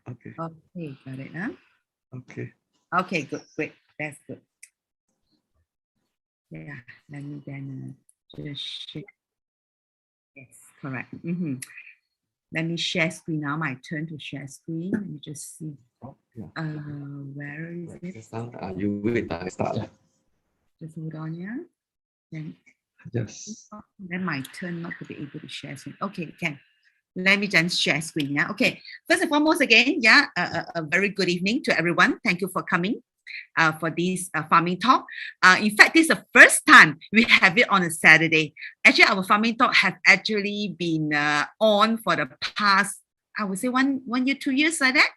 Okay. Okay, got it, huh? Okay. Okay, good, great. That's good. Yeah, let me then just share. Yes, correct. Let me share screen now. My turn to share screen. Let me just see. Oh, yeah. Where is it? You wait, I start. Just hold on, yeah. Then, Yes. then my turn not to be able to share screen. Okay, can. Let me just share screen. Yeah. Okay. First and foremost, again, yeah, a very good evening to everyone. Thank you for coming. For this farming talk. In fact, this is the first time we have it on a Saturday. Actually, our farming talk have actually been on for the past, I would say 1 year, 2 years like that,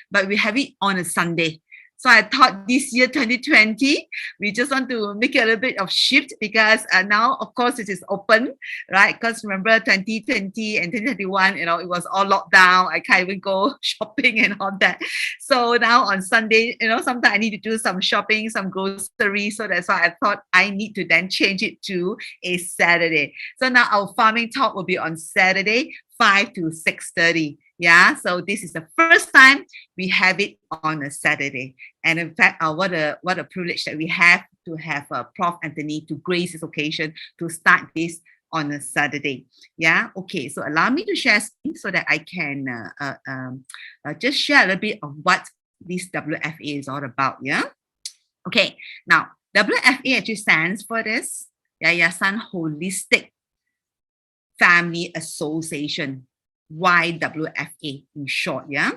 but we have it on a Sunday. So I thought this year, 2020, we just want to make it a little bit of shift because now, of course, it is open, right? Because remember 2020 and 2021, it was all locked down. I can't even go shopping and all that. So now on Sunday, sometimes I need to do some shopping, some groceries. So that's why I thought I need to then change it to a Saturday. So now our farming talk will be on Saturday, 5 to 6:30. Yeah, so this is the first time we have it on a Saturday. And in fact, what a privilege that we have to have Prof Anthony to grace this occasion to start this on a Saturday. Yeah, okay, so allow me to share screen so that I can just share a little bit of what this WFA is all about. Yeah, okay, now WFA actually stands for this Yayasan Holistic Family Association, YWFA in short. Yeah,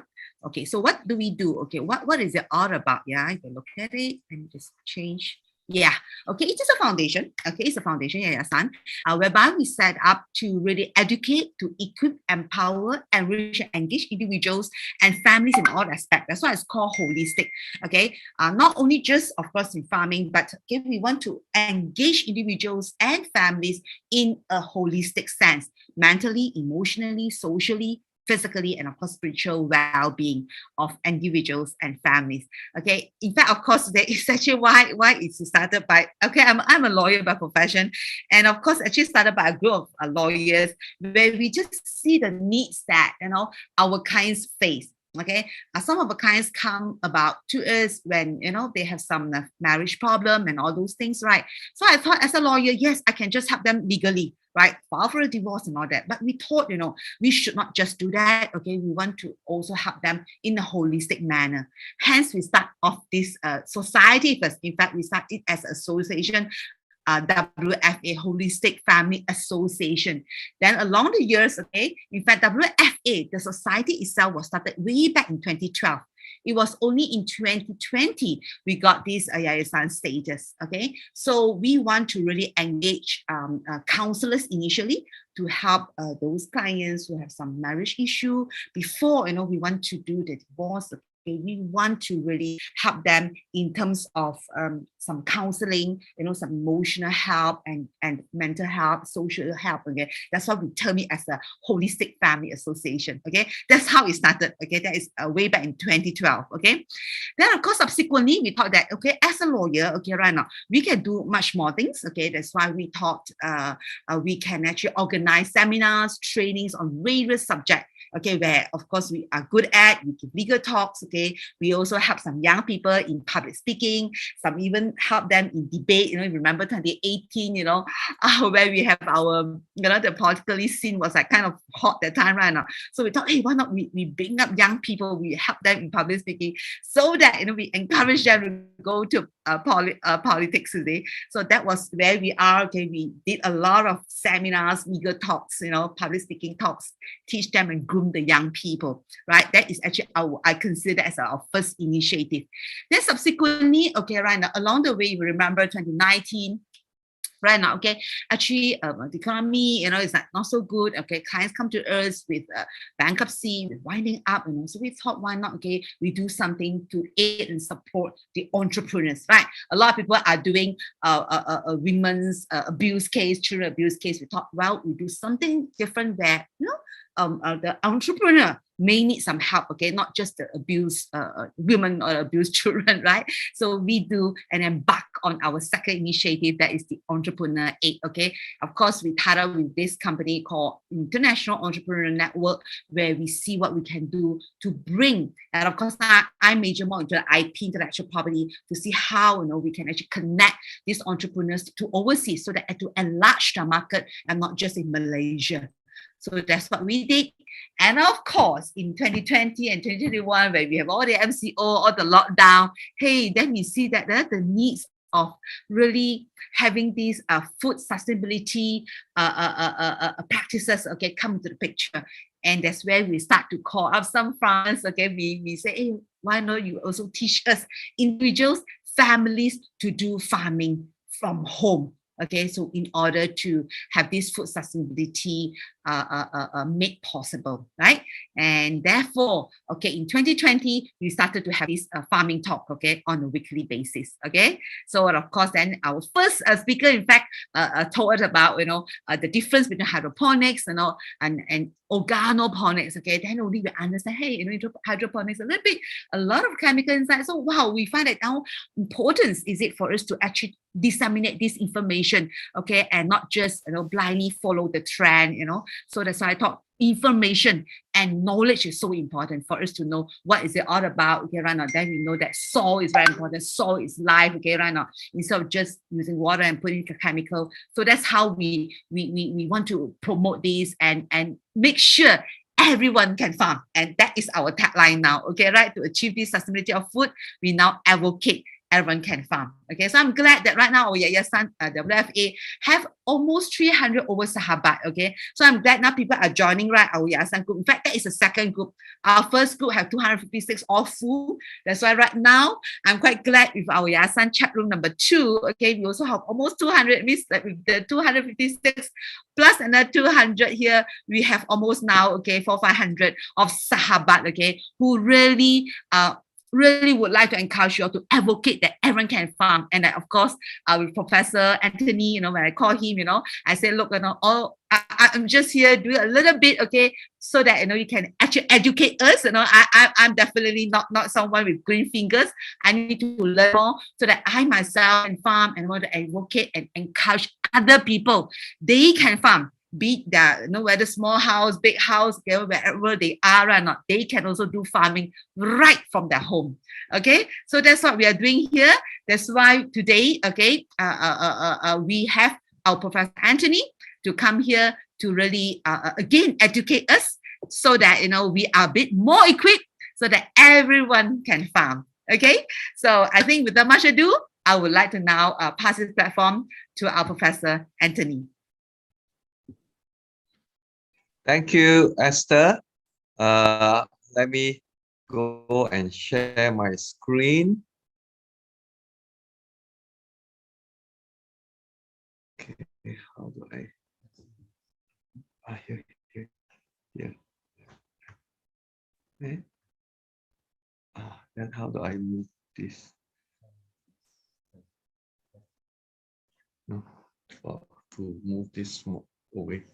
okay, so what do we do? Okay, what is it all about? Yeah, if you look at it and just change. Yeah, okay, it is a foundation. Okay, it's a foundation, Yayasan, whereby we set up to really educate, to equip, empower, enrich, and engage individuals and families in all aspects. That's why it's called holistic. Okay, not only just, of course, in farming, but okay, we want to engage individuals and families in a holistic sense, mentally, emotionally, socially, physically, and of course spiritual well-being of individuals and families. Okay, in fact, of course, that is actually why it's started by, okay, I'm a lawyer by profession, and of course actually started by a group of lawyers where we just see the needs that our clients face. Okay, some of the clients come about to us when they have some marriage problem and all those things, right? So I thought, as a lawyer, yes, I can just help them legally, right? File for a divorce and all that. But we thought, we should not just do that. Okay, we want to also help them in a holistic manner. Hence, we start off this society first. In fact, we started as an association, WFA, Holistic Family Association. Then along the years, okay, in fact, WFA, the society itself was started way back in 2012. It was only in 2020 we got this Yayasan status. Okay, so we want to really engage counselors initially to help those clients who have some marriage issue before we want to do the divorce. Okay, we want to really help them in terms of some counseling, some emotional help and mental help, social help. Okay, that's why we term it as a holistic family association. Okay, that's how it started. Okay, that is way back in 2012. Okay, then of course subsequently we thought that, okay, as a lawyer, okay, right now we can do much more things. Okay, that's why we thought we can actually organize seminars, trainings on various subjects. Okay, where of course we are good at, we give legal talks. Okay, we also help some young people in public speaking, some even help them in debate. Remember 2018, where we have our, the politically scene was like kind of hot that time right now. So we thought, hey, why not we bring up young people, we help them in public speaking, so that we encourage them to go to politics today. So that was where we are. Okay, we did a lot of seminars, legal talks, public speaking talks, teach them and groom the young people, right? That is actually I consider as our first initiative. Then subsequently, okay, right now along the way, we remember 2019. Right now, okay, actually, the economy, is not so good. Okay, clients come to us with bankruptcy, with winding up, so we thought, why not? Okay, we do something to aid and support the entrepreneurs, right? A lot of people are doing women's abuse case, children abuse case. We thought, well, we do something different where, the entrepreneur may need some help, okay, not just the abused women or abused children, right? So we do and embark on our second initiative, that is the Entrepreneur Aid, okay? Of course, we tied up with this company called International Entrepreneur Network, where we see what we can do to bring, and of course, I major more into the IP, intellectual property, to see how, you know, we can actually connect these entrepreneurs to overseas, so that to enlarge the market and not just in Malaysia. So that's what we did. And of course, in 2020 and 2021, where we have all the MCO, all the lockdown, hey, then we see that the needs of really having these food sustainability practices, okay, come into the picture. And that's where we start to call up some farmers, okay, we say, hey, why not you also teach us, individuals, families, to do farming from home. Okay, so in order to have this food sustainability made possible, right? And therefore, okay, in 2020, we started to have this farming talk, okay, on a weekly basis, okay? So of course, then our first speaker, in fact, told us about, you know, the difference between hydroponics, you know, and organoponics, okay? Then only we understand, hey, you know, hydroponics, a lot of chemical inside. So wow, we find that how important is it for us to actually disseminate this information, okay, and not just, you know, blindly follow the trend, you know. So that's why I thought information and knowledge is so important for us to know what is it all about, okay, right now. Then we know that soil is very important. Soil is life, okay, right now, instead of just using water and putting a chemical. So that's how we want to promote this and make sure everyone can farm. And that is our tagline now, okay, right? To achieve this sustainability of food, we now advocate everyone can farm. Okay, so I'm glad that right now our Yayasan WFA have almost 300 over sahabat. Okay, so I'm glad now people are joining, right, our Yayasan group. In fact, that is the second group. Our first group have 256 all full. That's why right now I'm quite glad with our Yayasan chat room number 2. Okay, we also have almost 200. Means that with the 256 plus another 200 here, we have almost now, okay, 400-500 of sahabat, okay, who really really would like to encourage you all to advocate that everyone can farm. And that, of course, with Professor Anthony, you know, when I call him, you know, I say, look, you know, I'm just here doing a little bit, okay, so that, you know, you can actually educate us. You know, I'm definitely not someone with green fingers. I need to learn more so that I myself can farm and want to advocate and encourage other people. They can farm. Be that, you know, whether small house, big house, wherever they are or not, they can also do farming right from their home. Okay, so that's what we are doing here. That's why today, okay, we have our Professor Anthony to come here to really again educate us, so that, you know, we are a bit more equipped, so that everyone can farm. Okay, so I think without much ado, I would like to now pass this platform to our Professor Anthony. Thank you, Esther. Let me go and share my screen. Okay, how do I? Here. Okay. Then how do I move this? No, to move this away.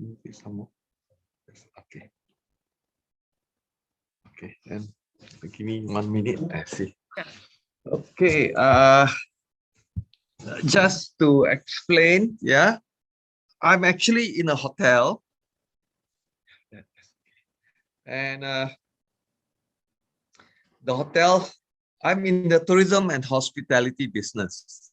Move it some more. Okay. Okay, then give me 1 minute. I see. Okay. Just to explain, yeah, I'm actually in a hotel, and the hotel, I'm in the tourism and hospitality business.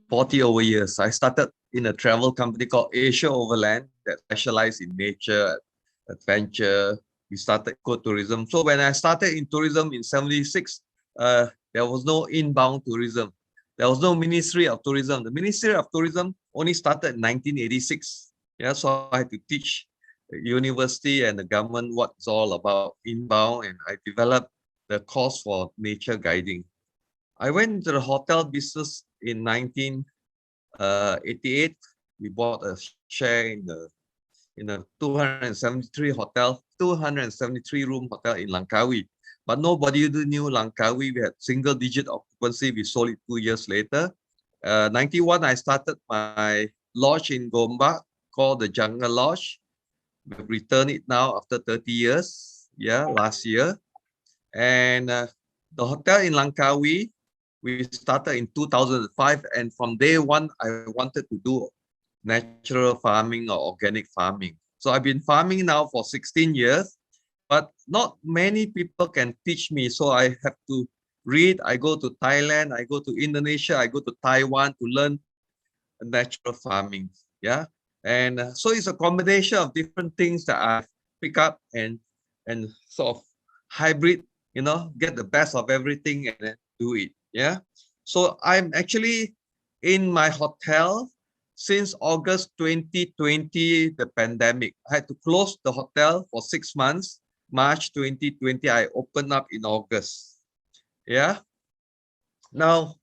40 over years. I started in a travel company called Asia Overland that specialized in nature, adventure. We started ecotourism. So when I started in tourism in 76, there was no inbound tourism. There was no Ministry of Tourism. The Ministry of Tourism only started in 1986. Yeah, so I had to teach the university and the government what it's all about inbound, and I developed the course for nature guiding. I went into the hotel business in 1988. We bought a share in a 273 room hotel in Langkawi. But nobody knew Langkawi. We had single-digit occupancy. We sold it 2 years later. 91, I started my lodge in Gombak called the Jungle Lodge. We've returned it now after 30 years, yeah, last year. And the hotel in Langkawi, we started in 2005. And from day one, I wanted to do natural farming or organic farming. So I've been farming now for 16 years, but not many people can teach me. So I have to read. I go to Thailand, I go to Indonesia, I go to Taiwan to learn natural farming. Yeah. And so it's a combination of different things that I pick up and sort of hybrid, you know, get the best of everything and then do it. Yeah. So I'm actually in my hotel since August 2020, the pandemic. I had to close the hotel for 6 months. March 2020, I opened up in August. Yeah. Now,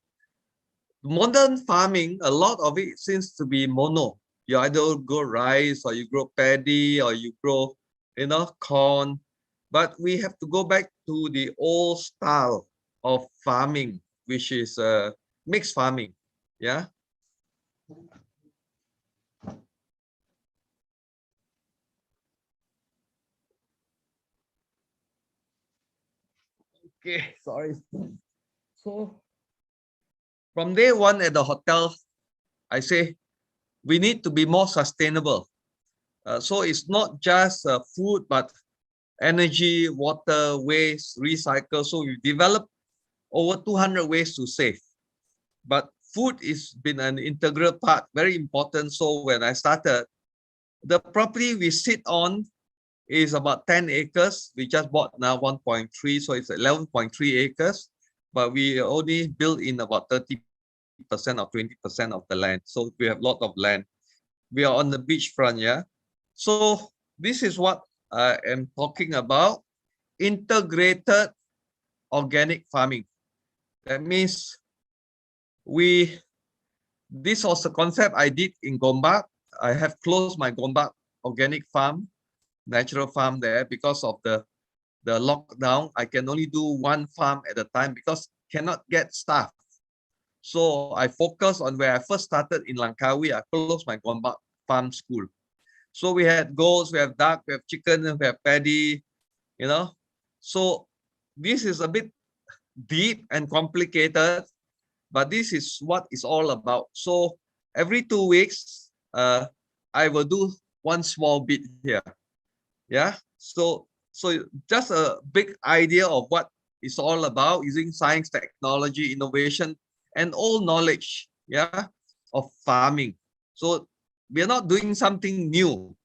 modern farming, a lot of it seems to be mono. You either grow rice or you grow paddy or you grow, you know, corn. But we have to go back to the old style of farming, which is mixed farming. Yeah. Okay, sorry. So from day one at the hotel, I say we need to be more sustainable. So it's not just food, but energy, water, waste, recycle. So we developed over 200 ways to save. But food is been an integral part, very important. So when I started, the property we sit on is about 10 acres. We just bought now 1.3, so it's 11.3 acres. But we only built in about 30% or 20% of the land. So we have a lot of land. We are on the beachfront, yeah. So this is what I am talking about: integrated organic farming. That means this was a concept I did in Gombak. I have closed my Gombak organic farm, natural farm there because of the lockdown. I can only do one farm at a time because cannot get staff. So I focus on where I first started in Langkawi. I closed my Gombak farm school. So we had goats, we have duck, we have chicken, we have paddy, you know. So this is a bit deep and complicated, but this is what it's all about. So every 2 weeks, I will do one small bit here. Yeah. So just a big idea of what it's all about, using science, technology, innovation, and all knowledge, yeah, of farming. So we are not doing something new.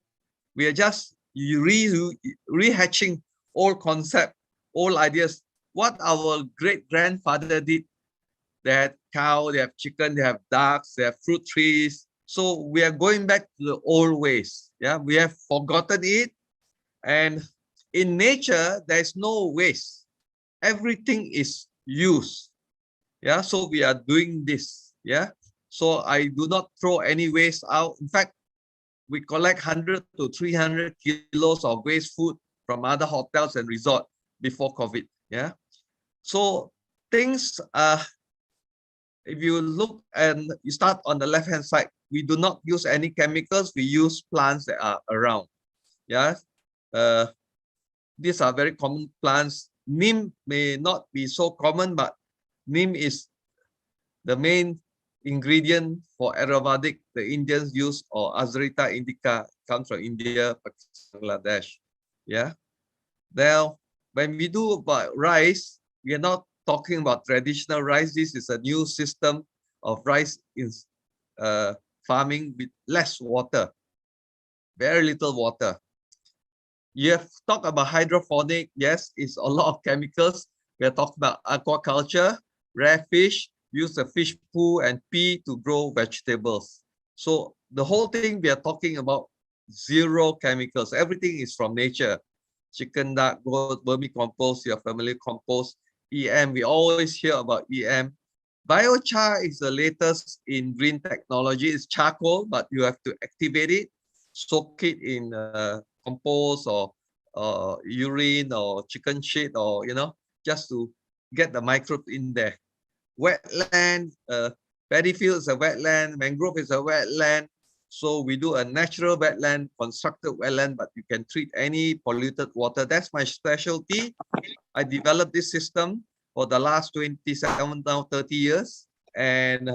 We are just rehatching old concept, old ideas. What our great grandfather did. They had cow, they have chicken, they have ducks, they have fruit trees. So we are going back to the old ways. Yeah, we have forgotten it. And in nature, there's no waste. Everything is used. Yeah, so we are doing this. Yeah, so I do not throw any waste out. In fact, we collect 100 to 300 kilos of waste food from other hotels and resort before COVID. Yeah, so things if you look and you start on the left hand side, we do not use any chemicals. We use plants that are around. Yeah, these are very common plants. Neem may not be so common, but neem is the main ingredient for Ayurvedic the Indians use, or Azrita indica, comes from India, Pakistan, Bangladesh. Yeah. Now, when we do about rice, we are not talking about traditional rice. This is a new system of rice in farming with less water, very little water. You have talked about hydroponic. Yes, it's a lot of chemicals. We are talking about aquaculture, rare fish, use the fish poo and pee to grow vegetables. So the whole thing we are talking about zero chemicals. Everything is from nature. Chicken, duck, goat, vermicompost, your family compost, EM. We always hear about EM. Biochar is the latest in green technology. It's charcoal, but you have to activate it, soak it in compost or urine or chicken shit, or just to get the microbes in there. Wetland, Paddy field is a wetland, mangrove is a wetland. So we do a natural wetland, constructed wetland, but you can treat any polluted water. That's my specialty. I developed this system for the last 27, now 30 years. And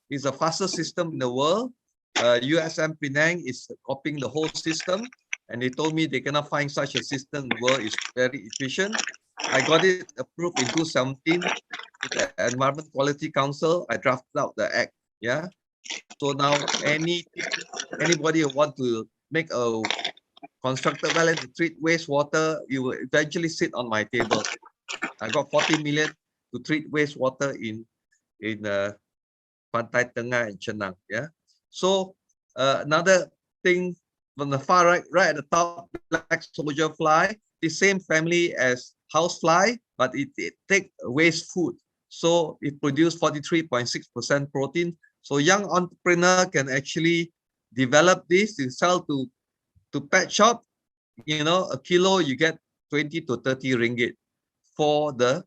it's the fastest system in the world. USM Penang is copying the whole system. And they told me they cannot find such a system in the world. It's very efficient. I got it approved in 2017 with the Environment Quality Council. I drafted out the act. Yeah. So now anybody who want to make a constructed wetland to treat wastewater, you will eventually sit on my table. I got 40 million to treat wastewater in Pantai Tengah and Chenang. Yeah. So another thing from the far right, right at the top, black soldier fly, the same family as housefly, but it take waste food. So it produces 43.6% protein. So young entrepreneur can actually develop this to sell to pet shop. You know, a kilo you get 20 to 30 ringgit for the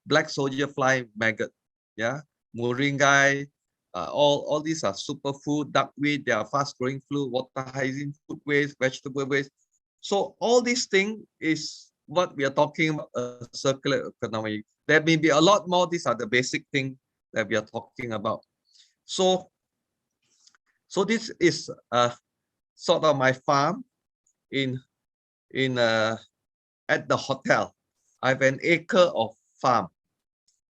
black soldier fly maggot. Yeah, moringa, all these are superfood, duckweed, they are fast growing food, water hygiene, food waste, vegetable waste. So all these things is what we are talking about, a circular economy. There may be a lot more. These are the basic things that we are talking about. So this is sort of my farm at the hotel. I have an acre of farm.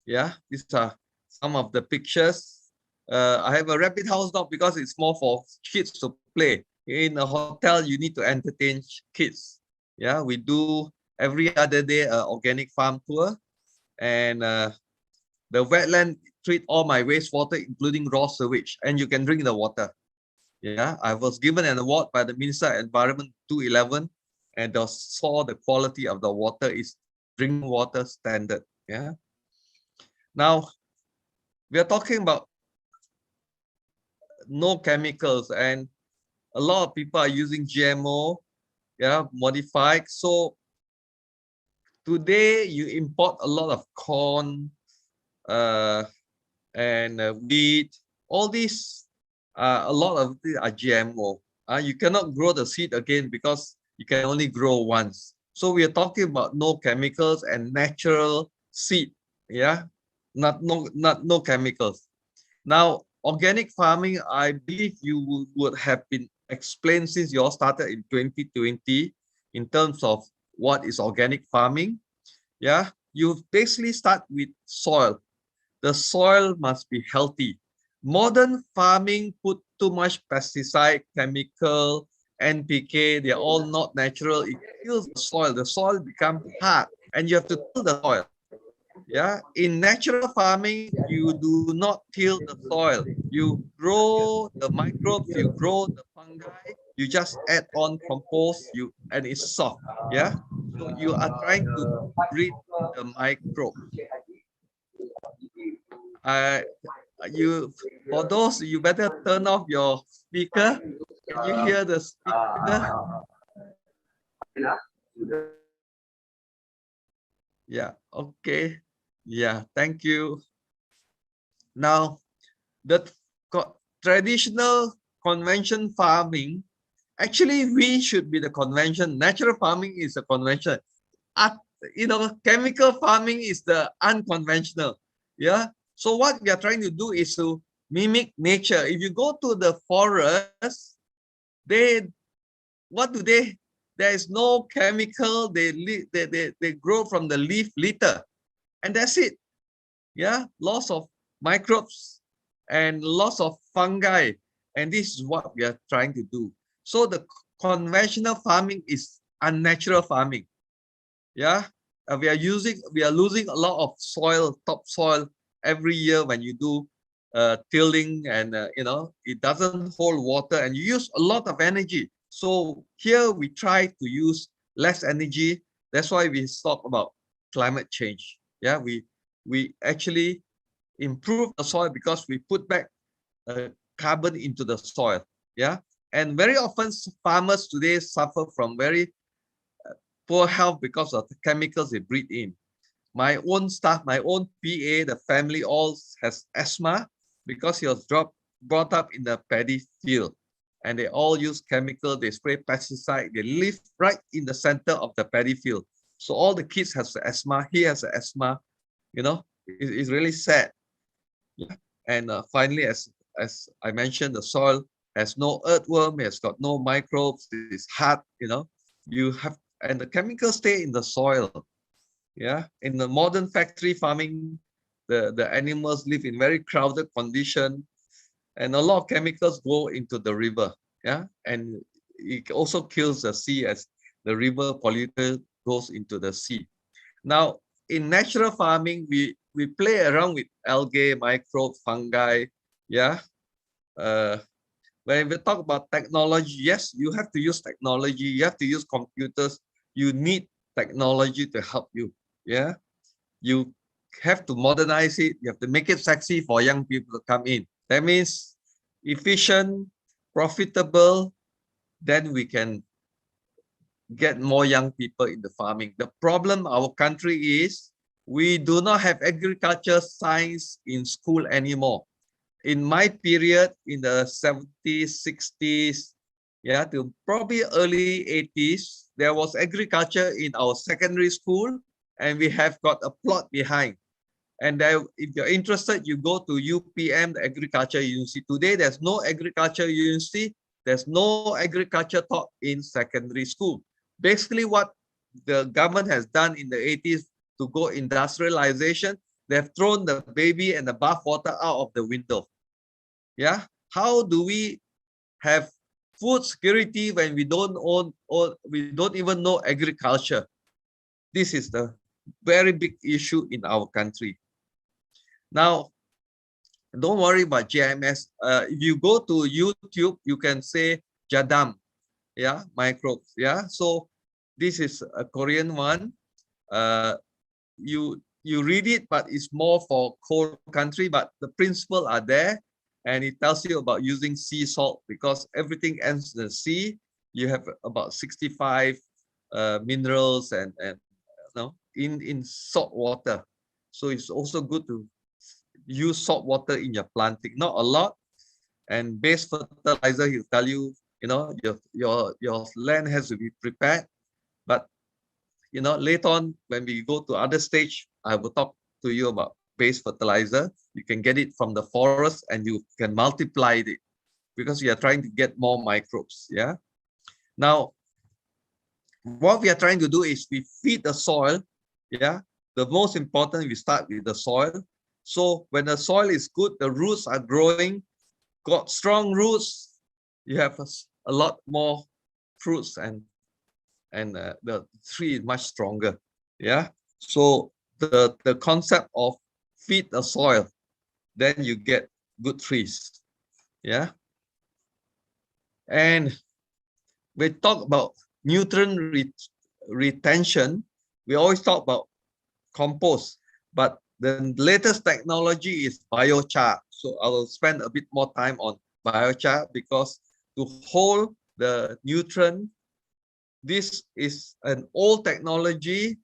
Yeah, these are some of the pictures. I have a rabbit house now because it's more for kids to play. In a hotel, you need to entertain kids. Yeah, we do every other day an organic farm tour, and the wetland treat all my wastewater, including raw sewage, and you can drink the water. Yeah, I was given an award by the Minister of Environment 2011, and saw the quality of the water is drinking water standard. Yeah. Now we are talking about no chemicals, and a lot of people are using GMO, yeah, modified. So today you import a lot of corn and wheat. All these, a lot of these are GMO. You cannot grow the seed again because you can only grow once. So we are talking about no chemicals and natural seed. Yeah, no chemicals. Now, organic farming, I believe you would have been explained since you all started in 2020 in terms of what is organic farming. Yeah, you basically start with soil. The soil must be healthy. Modern farming put too much pesticide, chemical, NPK, they're all not natural. It kills the soil. The soil becomes hard and you have to till the soil. Yeah, in natural farming, you do not till the soil. You grow the microbes, you grow the fungi, you just add on compost, and it's soft. Yeah, so you are trying to breed the microbe. For those, you better turn off your speaker. Can you hear the speaker? Yeah, okay. Yeah, thank you. Now, the traditional convention farming, actually we should be the convention. Natural farming is a convention. Chemical farming is the unconventional. Yeah. So what we are trying to do is to mimic nature. If you go to the forest, what do they? There is no chemical. They grow from the leaf litter, and that's it. Yeah, loss of microbes and loss of fungi, and this is what we are trying to do. So the conventional farming is unnatural farming. Yeah, we are losing a lot of soil, topsoil every year when you do tilling, and it doesn't hold water and you use a lot of energy. So here we try to use less energy. That's why we talk about climate change. Yeah, we actually improve the soil because we put back carbon into the soil. Yeah, and very often farmers today suffer from very poor health because of the chemicals they breathe in. My own staff, my own PA, the family all has asthma. because he was brought up in the paddy field, and they all use chemical, they spray pesticide, they live right in the center of the paddy field. So all the kids has asthma, he has asthma, it's really sad. Yeah. And finally, as I mentioned, the soil has no earthworm, has got no microbes, it's hard, you have, and the chemicals stay in the soil. Yeah. In the modern factory farming, the animals live in very crowded condition, and a lot of chemicals go into the river. Yeah. And it also kills the sea as the river polluted goes into the sea. Now, in natural farming, we play around with algae, microbes, fungi. Yeah. When we talk about technology, yes, you have to use technology. You have to use computers. You need technology to help you. Yeah. You have to modernize it. You have to make it sexy for young people to come in. That means efficient, profitable, then we can get more young people in the farming. The problem our country is we do not have agriculture science in school anymore. In my period, in the 70s, 60s, yeah, to probably early 80s, there was agriculture in our secondary school, and we have got a plot behind. And there, if you're interested, you go to UPM, the Agriculture University. Today, there's no agriculture university. There's no agriculture taught in secondary school. Basically, what the government has done in the 80s to go industrialization, they've thrown the baby and the bathwater out of the window. Yeah. How do we have food security when we don't own, or we don't even know agriculture? This is the very big issue in our country. Now, don't worry about GMS. If you go to YouTube, you can say Jadam, yeah, microbes, yeah. So this is a Korean one. You read it, but it's more for cold country, but the principles are there, and it tells you about using sea salt, because everything ends in the sea. You have about 65 minerals and in salt water. So it's also good to use salt water in your planting, not a lot. And base fertilizer, he'll tell you, your land has to be prepared. But later on, when we go to other stage, I will talk to you about base fertilizer. You can get it from the forest and you can multiply it because you are trying to get more microbes. Yeah. Now, what we are trying to do is we feed the soil. Yeah. The most important, we start with the soil. So when the soil is good, the roots are growing, got strong roots, you have a lot more fruits, and the tree is much stronger. Yeah. So the concept of feed the soil, then you get good trees. Yeah. And we talk about nutrient retention. We always talk about compost, but the latest technology is biochar. So I will spend a bit more time on biochar, because to hold the nutrient, this is an old technology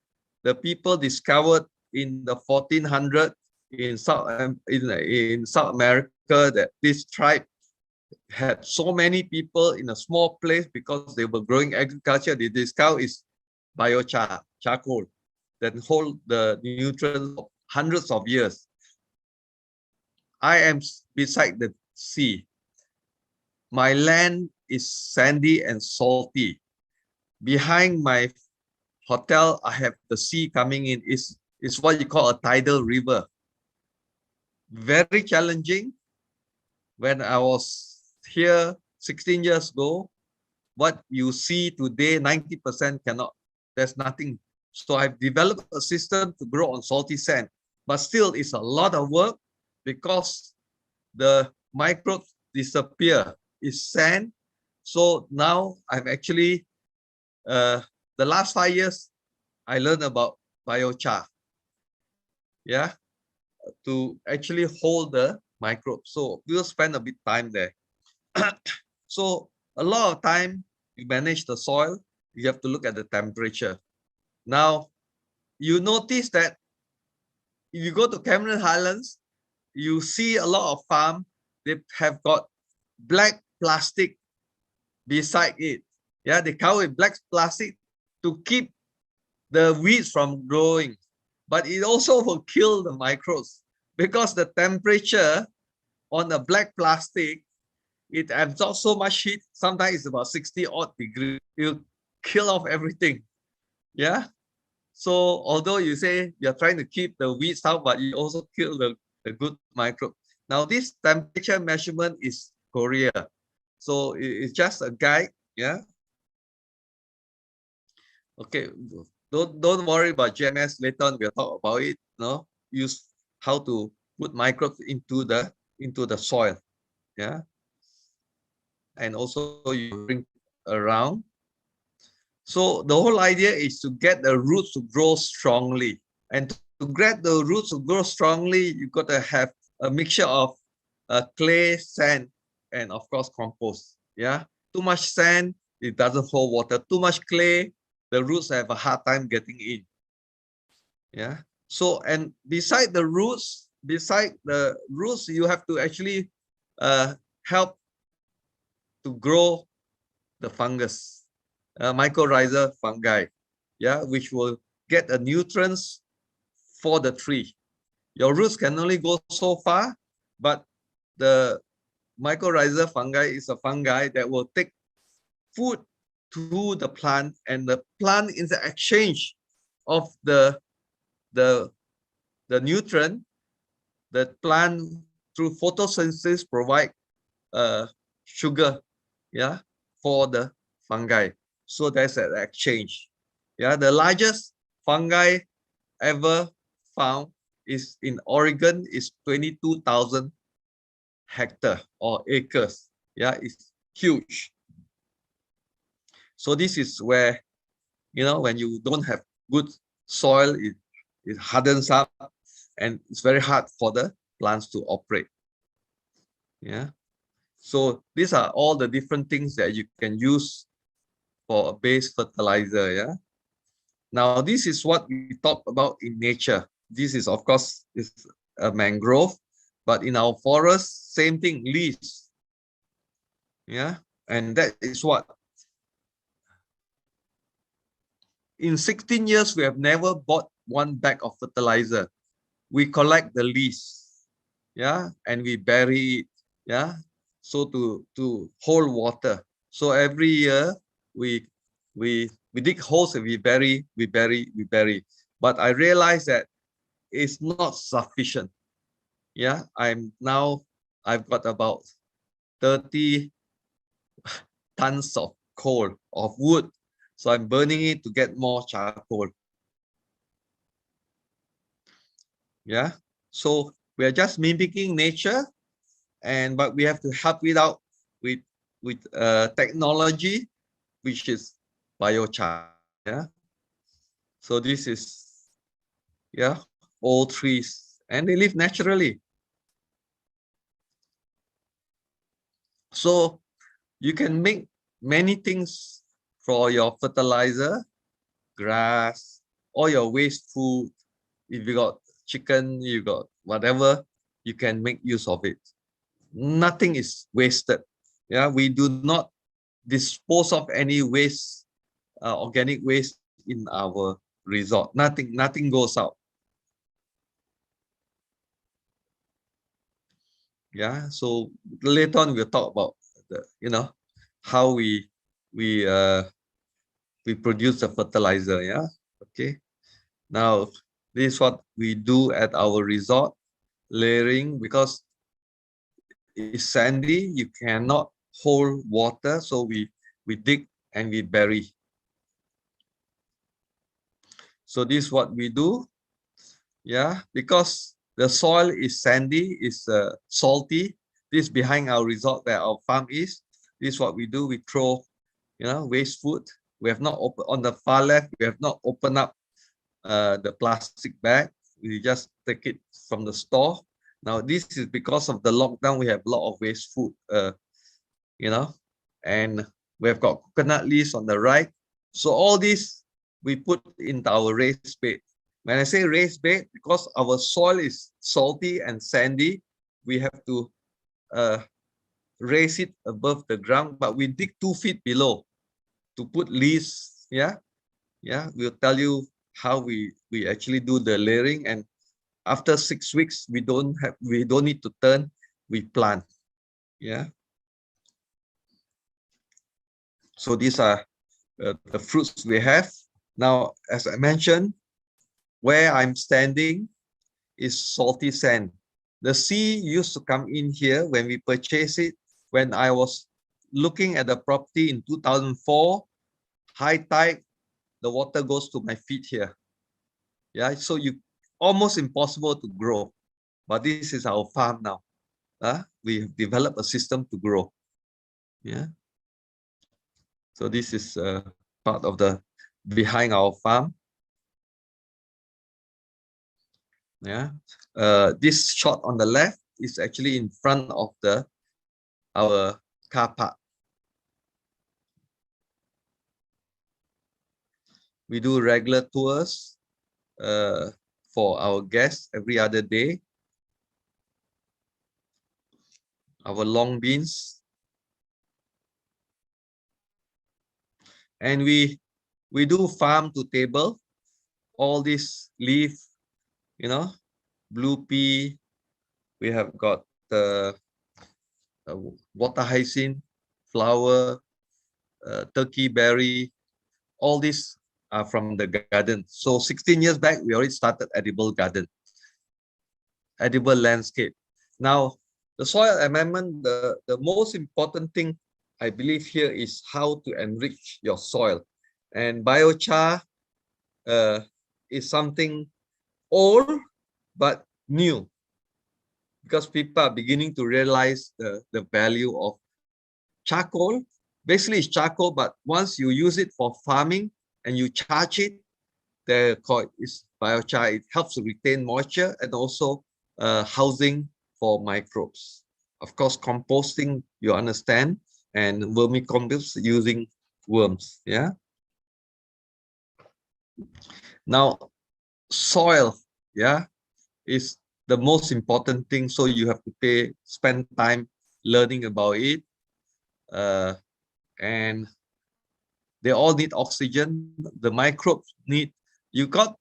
the people discovered in the 1400 in South America, that this tribe had so many people in a small place because they were growing agriculture. They discovered is biochar, charcoal, that hold the nutrients of hundreds of years. I am beside the sea. My land is sandy and salty. Behind my hotel, I have the sea coming in. It's what you call a tidal river. Very challenging. When I was here 16 years ago, what you see today, 90% cannot. There's nothing. So I've developed a system to grow on salty sand, but still it's a lot of work because the microbes disappear. It's sand. So now I've actually, the last 5 years, I learned about biochar. Yeah, to actually hold the microbes. So we'll spend a bit time there. So a lot of time you manage the soil, you have to look at the temperature. Now, you notice that if you go to Cameron Highlands, you see a lot of farm, they have got black plastic beside it. Yeah, they cover with black plastic to keep the weeds from growing. But it also will kill the microbes because the temperature on the black plastic, it absorbs so much heat. Sometimes it's about 60 odd degrees. It'll kill off everything. Yeah. So although you say you're trying to keep the weeds out, but you also kill the good microbe. Now this temperature measurement is Korea. So it's just a guide. Yeah. Okay. Don't worry about GMS. Later on we'll talk about it. No, use how to put microbes into the soil. Yeah. And also you bring around. So the whole idea is to get the roots to grow strongly. And to get the roots to grow strongly, you got to have a mixture of clay, sand, and of course compost. Yeah. Too much sand, it doesn't hold water. Too much clay, the roots have a hard time getting in. Yeah. So, and beside the roots, you have to actually help to grow the fungus, mycorrhizal fungi, yeah, which will get the nutrients for the tree. Your roots can only go so far, but the mycorrhizal fungi is a fungi that will take food to the plant, and the plant in the exchange of the nutrient, the plant through photosynthesis provide sugar, yeah, for the fungi. So there's an exchange. Yeah, the largest fungi ever found is in Oregon, is 22,000 hectares or acres. Yeah, it's huge. So this is where, you know, when you don't have good soil, it hardens up and it's very hard for the plants to operate. Yeah. So these are all the different things that you can use for a base fertilizer. Yeah. Now this is what we talk about in nature. This is, of course, is a mangrove, but in our forest, same thing, leaves. Yeah. And that is what, in 16 years, we have never bought one bag of fertilizer. We collect the leaves, yeah, and we bury it, yeah, so to hold water. So every year we dig holes and we bury. But I realized that it's not sufficient. Yeah, I've got about 30 tons of coal, of wood. So I'm burning it to get more charcoal. Yeah, so we are just mimicking nature, but we have to help it out with technology, which is biochar. Yeah, so this is, yeah, all trees, and they live naturally. So you can make many things for your fertilizer, grass, or your waste food. If you got chicken, you got whatever, you can make use of it. Nothing is wasted. Yeah, we do not dispose of any waste, organic waste in our resort. Nothing goes out. Yeah, so later on we'll talk about the, you know, how we produce the fertilizer. Yeah, okay. Now this is what we do at our resort, layering, because it's sandy, you cannot hold water, so we dig and we bury. So this is what we do. Yeah, because the soil is sandy, is salty. This behind our resort where our farm is. This is what we do. We throw, you know, waste food. We have not open on the far left. We have not opened up the plastic bag. We just take it from the store. Now this is because of the lockdown. We have a lot of waste food, you know, and we have got coconut leaves on the right. So all this we put into our raised bed. When I say raised bed, because our soil is salty and sandy, we have to raise it above the ground, but we dig 2 feet below to put leaves. We'll tell you how we actually do the layering, and after 6 weeks we don't need to turn, we plant. So these are the fruits we have. Now, as I mentioned, where I'm standing is salty sand. The sea used to come in here when we purchased it. When I was looking at the property in 2004, high tide, the water goes to my feet here. So almost impossible to grow. But this is our farm now. We have developed a system to grow. So this is part of the behind our farm. This shot on the left is actually in front of our car park. We do regular tours for our guests every other day. Our long beans. And we do farm to table. All this leaf, blue pea. We have got the water hyacinth, flower, turkey berry. All these are from the garden. So 16 years back, we already started edible garden, edible landscape. Now, the soil amendment, the most important thing I believe here is how to enrich your soil. And biochar is something old but new, because people are beginning to realize the value of charcoal. Basically, it's charcoal, but once you use it for farming and you charge it, it's biochar. It helps to retain moisture and also housing for microbes. Of course, composting, you understand, and vermicompost using worms. Now, soil, is the most important thing. So you have to spend time learning about it. And they all need oxygen. The microbes need, you got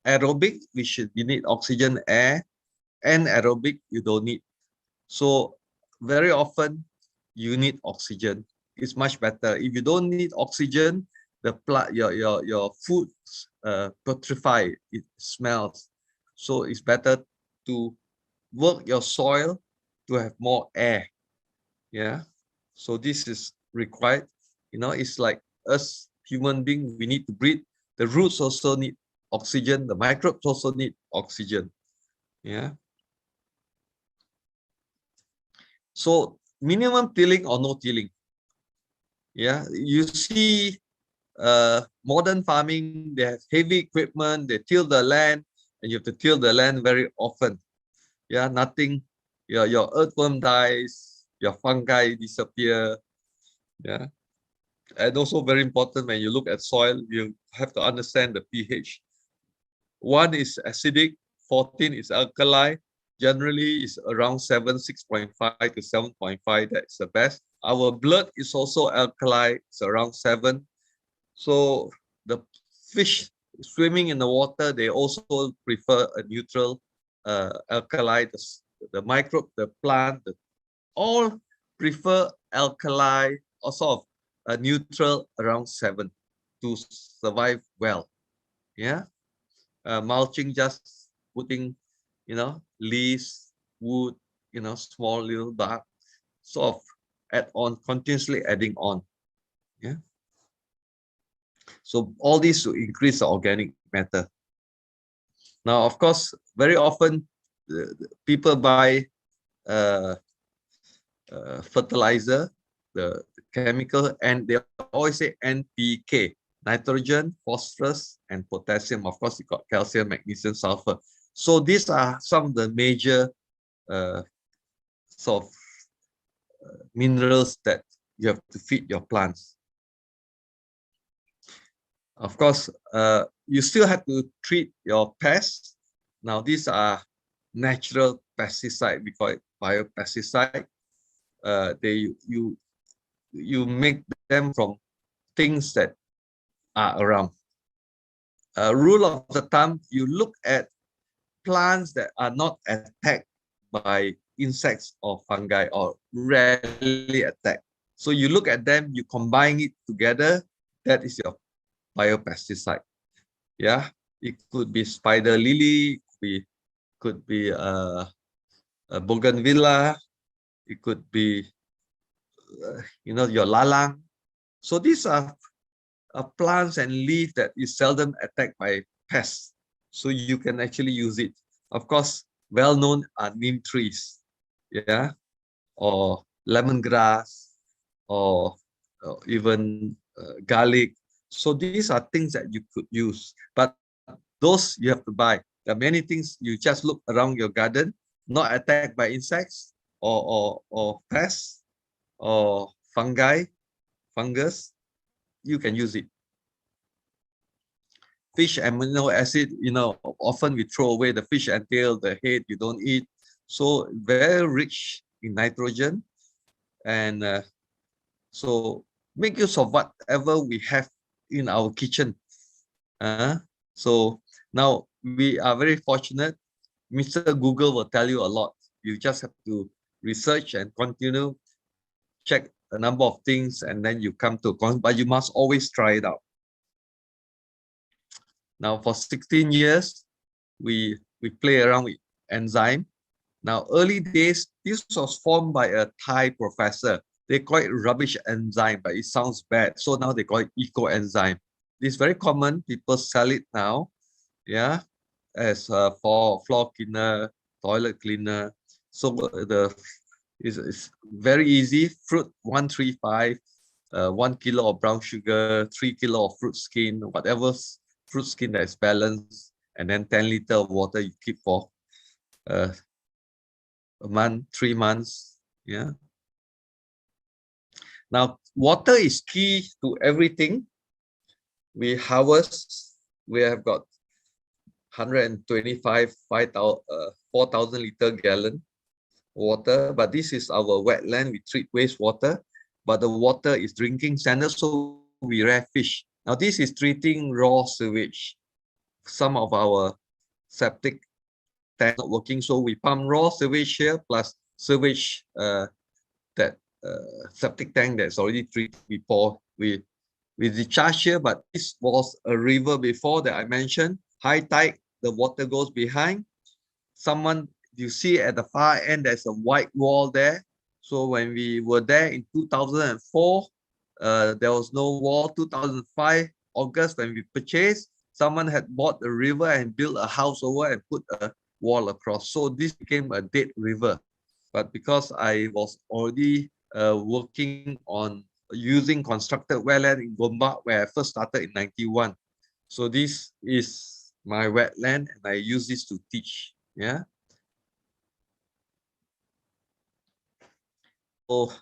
aerobic, you need oxygen, air, and aerobic, you don't need. So very often you need oxygen. It's much better. If you don't need oxygen, your food putrefy, it smells. So it's better to work your soil to have more air. So this is required. It's like us human beings, we need to breathe. The roots also need oxygen. The microbes also need oxygen. So minimum tilling or no tilling. You see modern farming, they have heavy equipment, they till the land, and you have to till the land very often. Nothing, your earthworm dies, your fungi disappear. And also very important, when you look at soil, you have to understand the pH. 1 is acidic, 14 is alkali. Generally, it's around 6.5 to 7.5. That's the best. Our blood is also alkali. It's around 7. So the fish swimming in the water, they also prefer a neutral alkali. The microbe, the plant, all prefer alkali, or sort of a neutral around 7 to survive well. Mulching, just putting, leaves, wood, small little bark, sort of add on, continuously adding on. So all these to increase the organic matter. Now, of course, very often people buy fertilizer, the chemical, and they always say NPK, nitrogen, phosphorus, and potassium. Of course, you got calcium, magnesium, sulfur. So these are some of the major sort of minerals that you have to feed your plants. Of course, you still have to treat your pests. Now, these are natural pesticide. We call it biopesticide. You make them from things that are around. Rule of the thumb, you look at plants that are not attacked by insects or fungi or rarely attacked. So you look at them, you combine it together, that is your biopesticide. Yeah, it could be spider lily, could be a bougainvillea, it could be your lalang. So these are plants and leaf that is seldom attacked by pests. So you can actually use it. Of course, well known are neem trees, yeah, or lemongrass, or even garlic. So these are things that you could use, but those you have to buy. There are many things you just look around your garden, not attacked by insects or pests or fungus. You can use it. Fish amino acid, often we throw away the fish and tail, the head you don't eat. So very rich in nitrogen. And so make use of whatever we have in our kitchen. So now we are very fortunate. Mr. Google will tell you a lot. You just have to research and continue, check a number of things, and then you come to, but you must always try it out. Now for 16 years, we play around with enzyme. Now early days, this was formed by a Thai professor. They call it rubbish enzyme, but it sounds bad. So now they call it eco enzyme. This is very common. People sell it now, yeah, as for floor cleaner, toilet cleaner. So it's very easy. Fruit 135, 1 kilo of brown sugar, 3 kilo of fruit skin, whatever fruit skin that is balanced, and then 10 liters of water you keep for a month, 3 months. Yeah. Now, water is key to everything. We harvest, we have got 125, 4,000 liter gallon water, but this is our wetland. We treat wastewater, but the water is drinking standard, so we rear fish. Now, this is treating raw sewage. Some of our septic tanks not working, so we pump raw sewage here plus sewage septic tank that's already treated before. We discharge here, but this was a river before that I mentioned. High tide, the water goes behind. You see at the far end, there's a white wall there. So when we were there in 2004, there was no wall. 2005, August, when we purchased, someone had bought the river and built a house over and put a wall across. So this became a dead river. But because I was already working on using constructed wetland in Gombak, where I first started in 91. So this is my wetland, and I use this to teach. Yeah. So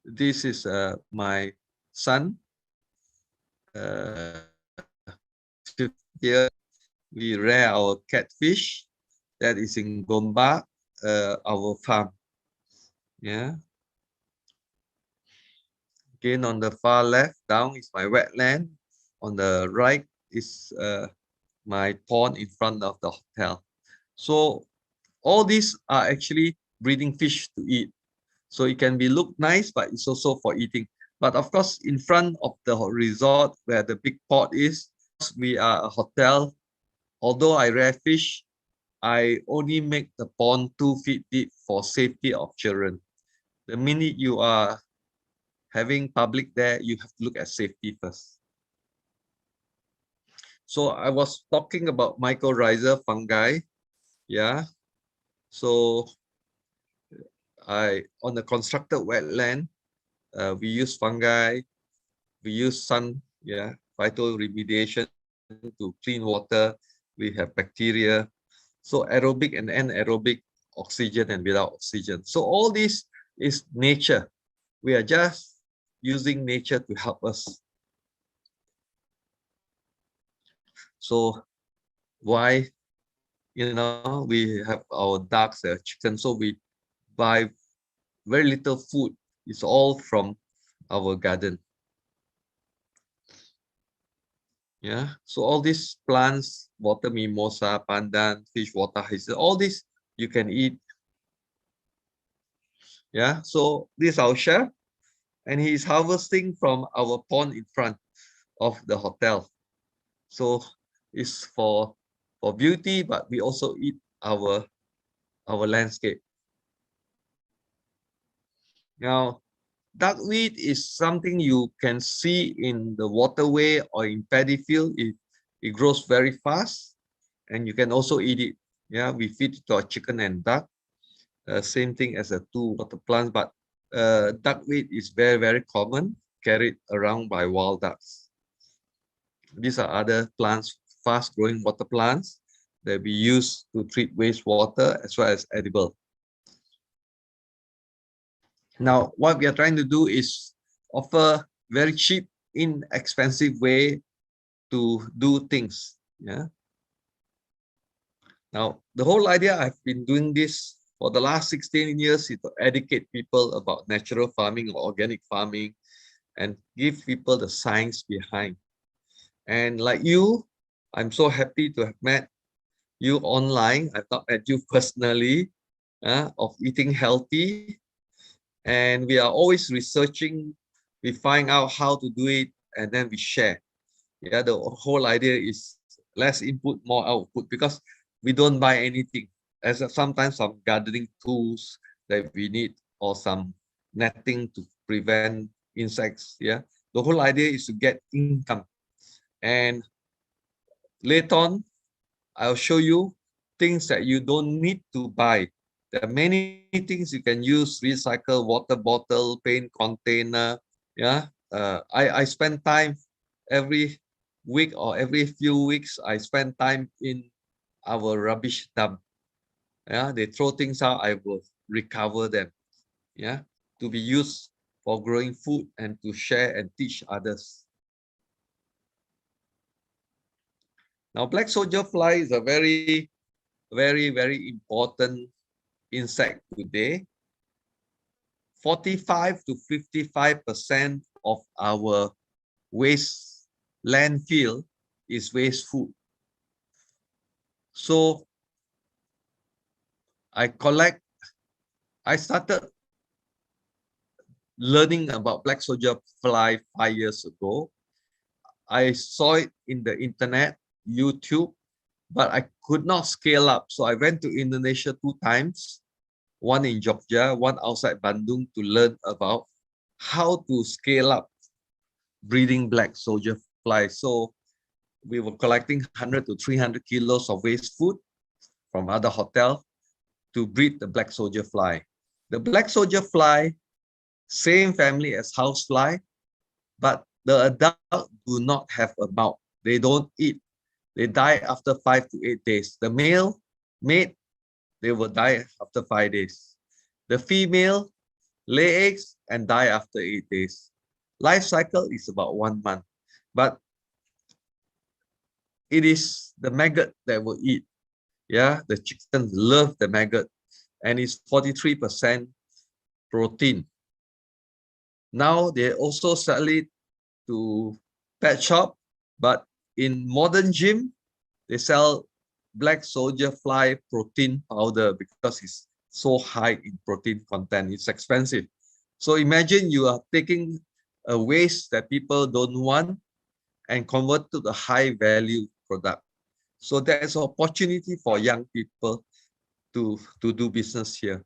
this is my son. Here we rear our catfish. That is in Gombak, our farm. Yeah. Again, on the far left, down is my wetland. On the right is my pond in front of the hotel. So all these are actually breeding fish to eat. So it can be look nice, but it's also for eating. But of course, in front of the resort where the big pot is, we are a hotel. Although I rear fish, I only make the pond 2 feet deep for safety of children. The minute you are having public there, you have to look at safety first. So I was talking about mycorrhiza fungi. Yeah. So on the constructed wetland, we use fungi, we use phytoremediation to clean water. We have bacteria. So aerobic and anaerobic, oxygen and without oxygen. So all this is nature. We are just using nature to help us. So why, we have our ducks, chicken, so we buy very little food. It's all from our garden. Yeah, so all these plants, water mimosa, pandan, fish water hyssop, all this you can eat. Yeah, so this is our chef, and he's harvesting from our pond in front of the hotel. So it's for beauty, but we also eat our landscape. Now, duckweed is something you can see in the waterway or in paddy field. It grows very fast, and you can also eat it. Yeah, we feed it to our chicken and duck. Same thing as the two water plants, but duckweed is very, very common, carried around by wild ducks. These are other plants, fast-growing water plants that we use to treat wastewater as well as edible. Now, what we are trying to do is offer very cheap, inexpensive way to do things. Yeah. Now, the whole idea, I've been doing this for the last 16 years, is to educate people about natural farming or organic farming and give people the science behind. And like you, I'm so happy to have met you online. I've not met you personally, of eating healthy. And we are always researching, we find out how to do it, and then we share. Yeah, the whole idea is less input, more output, because we don't buy anything. As sometimes some gardening tools that we need, or some netting to prevent insects. Yeah, the whole idea is to get income. And later on, I'll show you things that you don't need to buy. There are many things you can use: recycle water bottle, paint container. Yeah, I spend time every week or every few weeks. I spend time in our rubbish dump. Yeah, they throw things out, I will recover them. Yeah, to be used for growing food and to share and teach others. Now, black soldier fly is a very, very, very important insect today. 45 to 55% of our waste landfill is waste food. So I started learning about black soldier fly 5 years ago. I saw it in the internet, YouTube, but I could not scale up. So I went to Indonesia 2 times, one in Jogja, one outside Bandung, to learn about how to scale up breeding black soldier fly. So we were collecting 100 to 300 kilos of waste food from other hotels to breed the black soldier fly. The black soldier fly, same family as housefly, but the adults do not have a mouth. They don't eat. They die after 5 to 8 days. The male mate, they will die after 5 days. The female lay eggs and die after 8 days. Life cycle is about 1 month, but it is the maggot that will eat. Yeah, the chickens love the maggot, and it's 43% protein. Now they also sell it to pet shop, but in modern gym, they sell black soldier fly protein powder because it's so high in protein content. It's expensive. So imagine you are taking a waste that people don't want and convert to the high value product. So there's an opportunity for young people to do business here.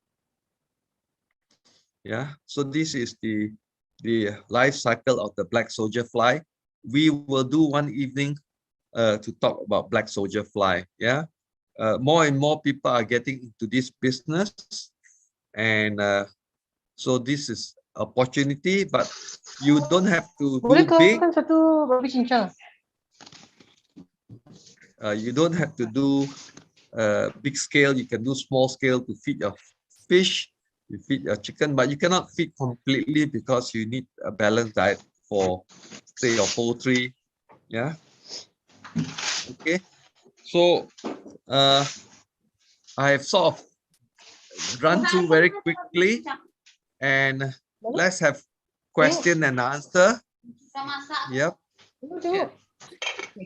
Yeah, so this is the life cycle of the black soldier fly. We will do one evening to talk about black soldier fly. Yeah, more and more people are getting into this business, and so this is opportunity, but you don't have to do big. Satu babi cincang. You don't have to do big scale. You can do small scale to feed your fish, you feed your chicken, but you cannot feed completely because you need a balanced diet for, say, your poultry. Yeah. Okay, so I've sort of run through very quickly, and let's have question and answer. Yep. Okay.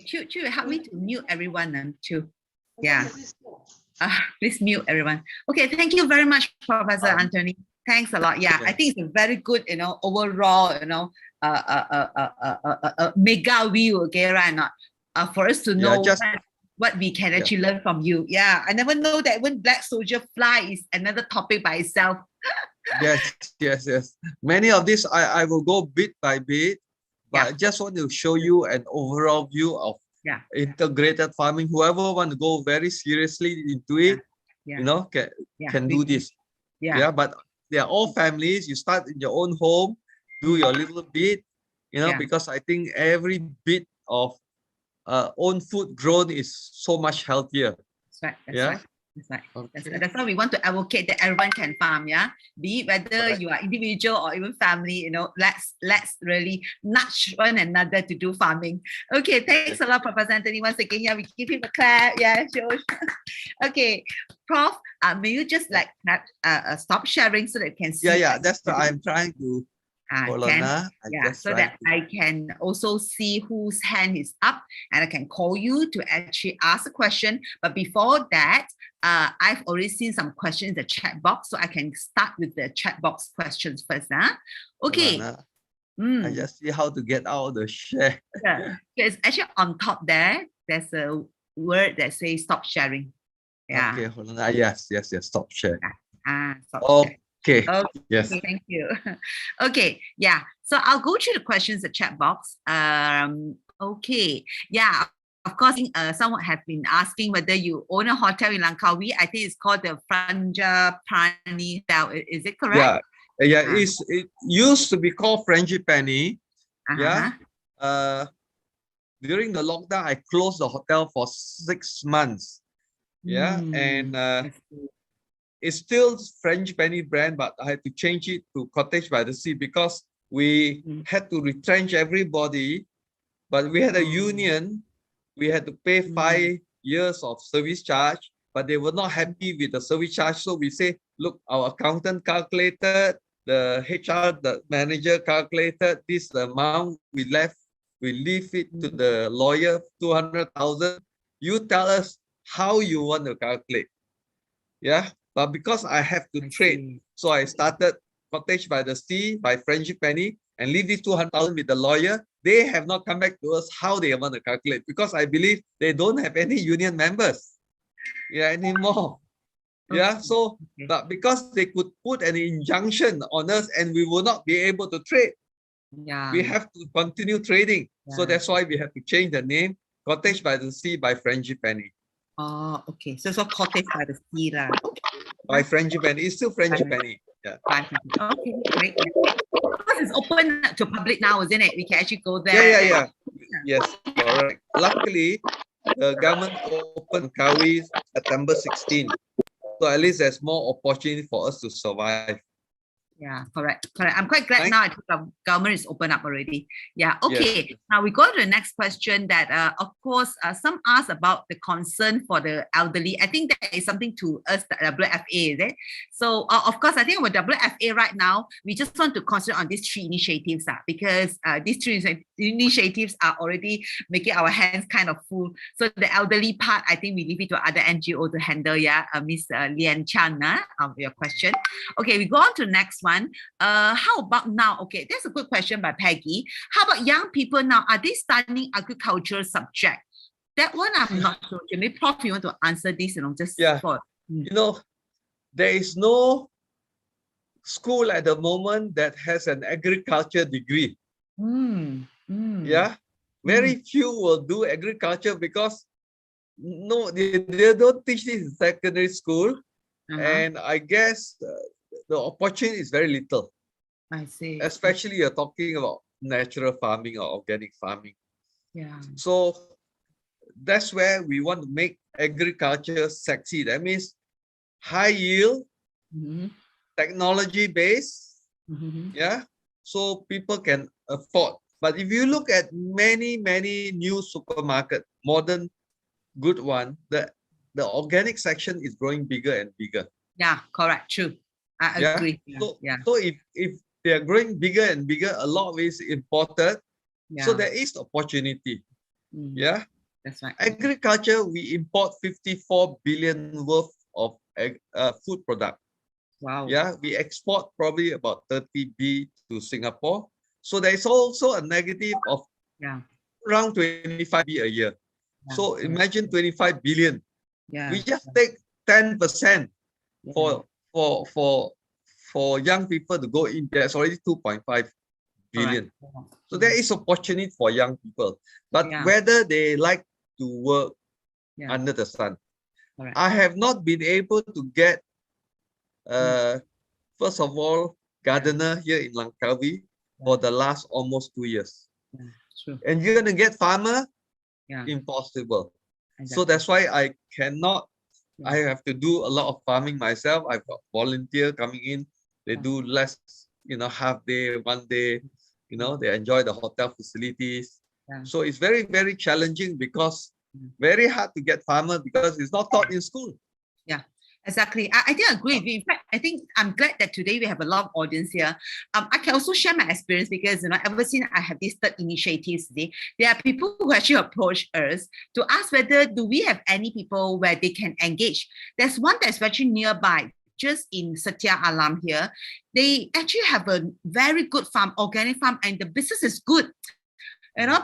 Chu, help me to mute everyone too. Yeah. Please mute everyone. Okay, thank you very much, Professor Anthony. Thanks a lot. Yeah, I think it's a very good, overall, mega view, okay, right? Not for us to know what we can actually learn from you. Yeah, I never know that when black soldier fly is another topic by itself. Yes. Many of this I will go bit by bit, but I just want to show you an overall view of integrated farming. Whoever want to go very seriously into it, can do this. But they are all families. You start in your own home, do your little bit, because I think every bit of own food grown is so much healthier. That's right. That's why we want to advocate that everyone can farm, be it whether you are individual or even family, let's really nudge one another to do farming. Okay, thanks a lot, Professor Anthony. Once again, we give him a clap. Sure. Okay, Prof, may you just stop sharing so that you can see? That's what I'm trying to. So that I can also see whose hand is up and I can call you to actually ask a question. But before that, I've already seen some questions in the chat box, so I can start with the chat box questions first. Okay. I just see how to get out of the share. It's actually on top there. There's a word that says stop sharing. Okay, hold on. Yes, stop sharing. Stop sharing. Okay. Yes. Okay, thank you. Okay. So I'll go through the questions in the chat box. Okay. Of course, someone have been asking whether you own a hotel in Langkawi. I think it's called the Frangipani Hotel. Is it correct? It used to be called Frangipani. During the lockdown, I closed the hotel for 6 months. And it's still Frangipani brand, but I had to change it to Cottage by the Sea because we had to retrench everybody. But we had a union. We had to pay 5 years of service charge, but they were not happy with the service charge. So we say, look, our accountant calculated, the HR, the manager calculated this amount. We leave it to the lawyer, 200,000. You tell us how you want to calculate. But because I have to trade, so I started Cottage by the Sea by Frangipani and leave this 200,000 with the lawyer. They have not come back to us how they want to calculate because I believe they don't have any union members anymore. But because they could put an injunction on us and we will not be able to trade, we have to continue trading. So that's why we have to change the name, Cottage by the Sea by Frangipani. Oh, okay. So Cottage by the Sea. By Frangipani. It's still Frangipani. Okay, great. Because it's open to public now, isn't it? We can actually go there. Yes, correct. Luckily, the government opened Kawi September 16. So at least there's more opportunity for us to survive. Correct. I'm quite glad now the government is open up already. Okay. Yes. Now we go to the next question that, of course, some ask about the concern for the elderly. I think that is something to us, the WFA, is it? So, of course, I think with WFA right now, we just want to concentrate on these 3 initiatives because these 3 initiatives are already making our hands kind of full. So the elderly part, I think we leave it to other NGO to handle. Miss Lian Chan, your question. Okay, we go on to the next one. How about now? Okay, that's a good question by Peggy. How about young people now? Are they studying agricultural subject? That one I'm not sure. Maybe Prof, you want to answer this? For there is no school at the moment that has an agriculture degree. Very few will do agriculture because they don't teach this in secondary school, and I guess the opportunity is very little. I see. Especially you're talking about natural farming or organic farming. So that's where we want to make agriculture sexy. That means high yield, technology based. So people can afford. But if you look at many new supermarket, modern good one. The organic section is growing bigger and bigger. Yeah, correct. True. I Yeah. agree. So Yeah. so if they are growing bigger and bigger, a lot of it is imported. So Yeah. there is opportunity. Mm, Yeah. that's right. Agriculture, we import 54 billion worth of food product. Wow. Yeah, we export probably about 30 B to Singapore. So there is also a negative of Yeah. around 25 B a year. Yeah. So imagine 25 billion. Yeah. We just take 10% Yeah. for young people to go in. There's already 2.5 billion. Correct. So there is opportunity for young people, but Yeah. whether they like to work Yeah. under the sun. Correct. I have not been able to get, first of all, gardener here in Langkawi for the last almost 2 years. Yeah. True. And you're going to get farmer? Yeah. Impossible. So Exactly. that's why I cannot, Yeah. I have to do a lot of farming myself. I've got volunteer coming in. They do less, half day, 1 day, they enjoy the hotel facilities. Yeah. So it's very, very challenging because very hard to get farmer because it's not taught in school. Yeah, exactly. I think I agree with you. In fact, I think I'm glad that today we have a lot of audience here. I can also share my experience because ever since I have these third initiatives today, there are people who actually approach us to ask whether do we have any people where they can engage. There's one that's actually nearby, just in Setia Alam here. They actually have a very good farm, organic farm, and the business is good.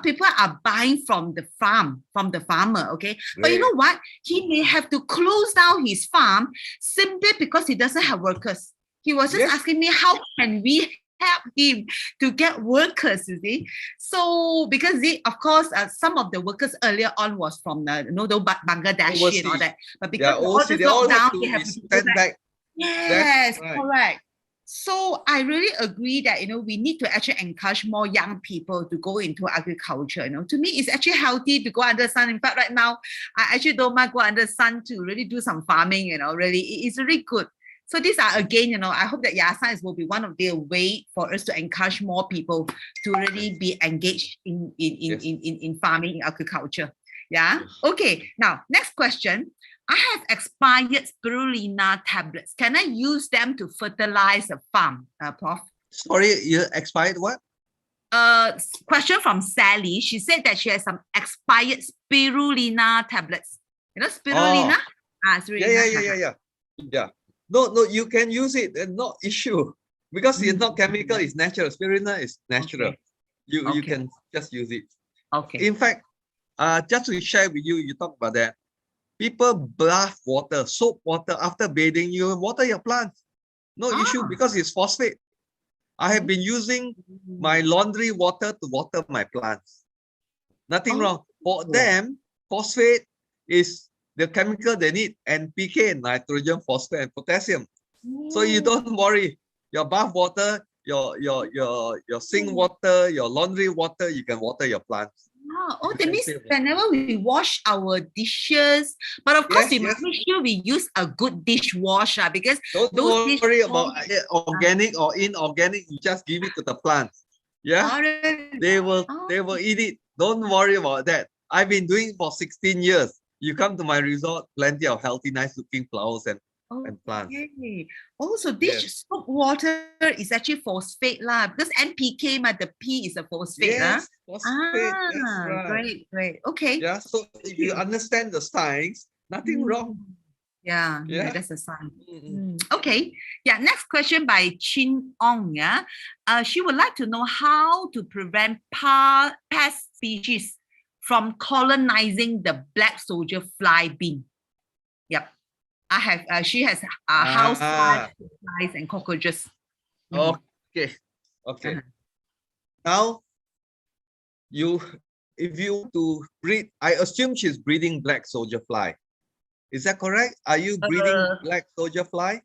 People are buying from the farmer, okay? But you know what? He may have to close down his farm simply because he doesn't have workers. He was just asking me, how can we help him to get workers, you see? So, because of course, some of the workers earlier on was from the, Bangladesh Overseas. and all that. But because Yeah, all this they all lockdown, have they to have be to go sent back. Yes, right. Correct. So I really agree that we need to actually encourage more young people to go into agriculture. To me, it's actually healthy to go under the sun. In fact, right now, I actually don't mind go under the sun to really do some farming. Really, it's really good. So these are again, I hope that science will be one of the way for us to encourage more people to really be engaged in farming, in agriculture. Yeah. Okay. Now, next question. I have expired spirulina tablets. Can I use them to fertilize a farm, Prof? Sorry, you expired what? Question from Sally. She said that she has some expired spirulina tablets. Spirulina? Spirulina. Yeah. No, you can use it and not issue because it's not chemical, it's natural. Spirulina is natural. Okay. You can just use it. Okay. In fact, just to share with you, you talk about that. People bath water, soap water after bathing, you water your plants. No issue because it's phosphate. I have been using my laundry water to water my plants. Nothing wrong. For them, phosphate is the chemical they need, NPK, nitrogen, phosphate, and potassium. So you don't worry. Your bath water, your sink water, your laundry water, you can water your plants. That means whenever we wash our dishes, but of course we must make sure we use a good dishwasher because don't worry about organic or inorganic. You just give it to the plants. Yeah, they will eat it. Don't worry about that. I've been doing it for 16 years. You come to my resort, plenty of healthy, nice-looking flowers and plants. Also, dish soap water is actually phosphate because NPK, the P is a phosphate. Yes, phosphate. That's right. Great. Okay. Yeah, so if you understand the science, nothing wrong. Yeah, that's a sign. Okay. Yeah, next question by Chin Ong. Yeah, she would like to know how to prevent pest species from colonizing the black soldier fly bean. Yep. I have. She has house flies and cockroaches. Okay. Now, if you want to breed, I assume she's breeding black soldier fly. Is that correct? Are you breeding black soldier fly?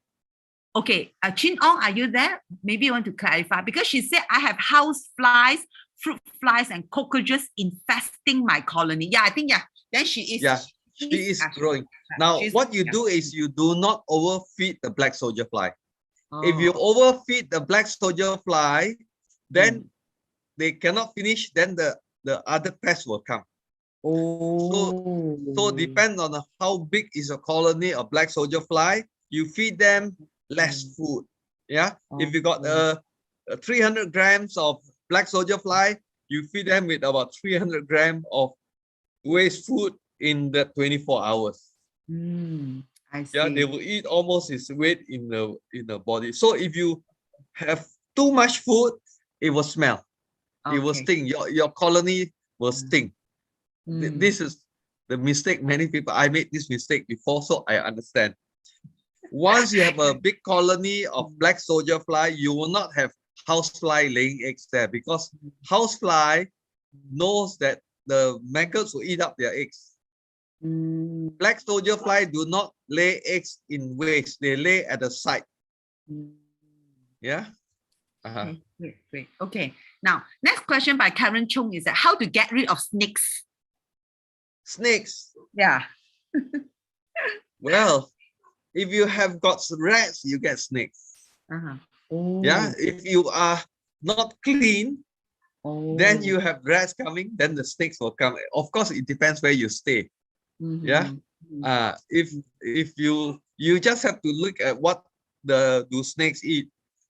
Okay, Chin Ong, are you there? Maybe you want to clarify because she said I have house flies, fruit flies, and cockroaches infesting my colony. Yeah, I think Then she is. Yeah. She is growing. Now, what you do is you do not overfeed the black soldier fly. If you overfeed the black soldier fly, then they cannot finish, then the other pests will come. So depend on how big is a colony of black soldier fly, you feed them less food. Yeah, if you got 300 grams of black soldier fly, you feed them with about 300 grams of waste food in the 24 hours. I see. Yeah, they will eat almost its weight in the body. So if you have too much food, it will smell. It will sting. Your colony will sting. This is the mistake many people. I made this mistake before, so I understand. Once you have a big colony of black soldier fly, you will not have housefly laying eggs there, because housefly knows that the maggots will eat up their eggs. Black soldier fly do not lay eggs in waste. They lay at the site. Yeah. Okay, great. Okay. Now, next question by Karen Chung is that how to get rid of snakes? Snakes. Yeah. Well, if you have got rats, you get snakes. Yeah. If you are not clean, then you have rats coming, then the snakes will come. Of course, it depends where you stay. Yeah. If you just have to look at what do snakes eat.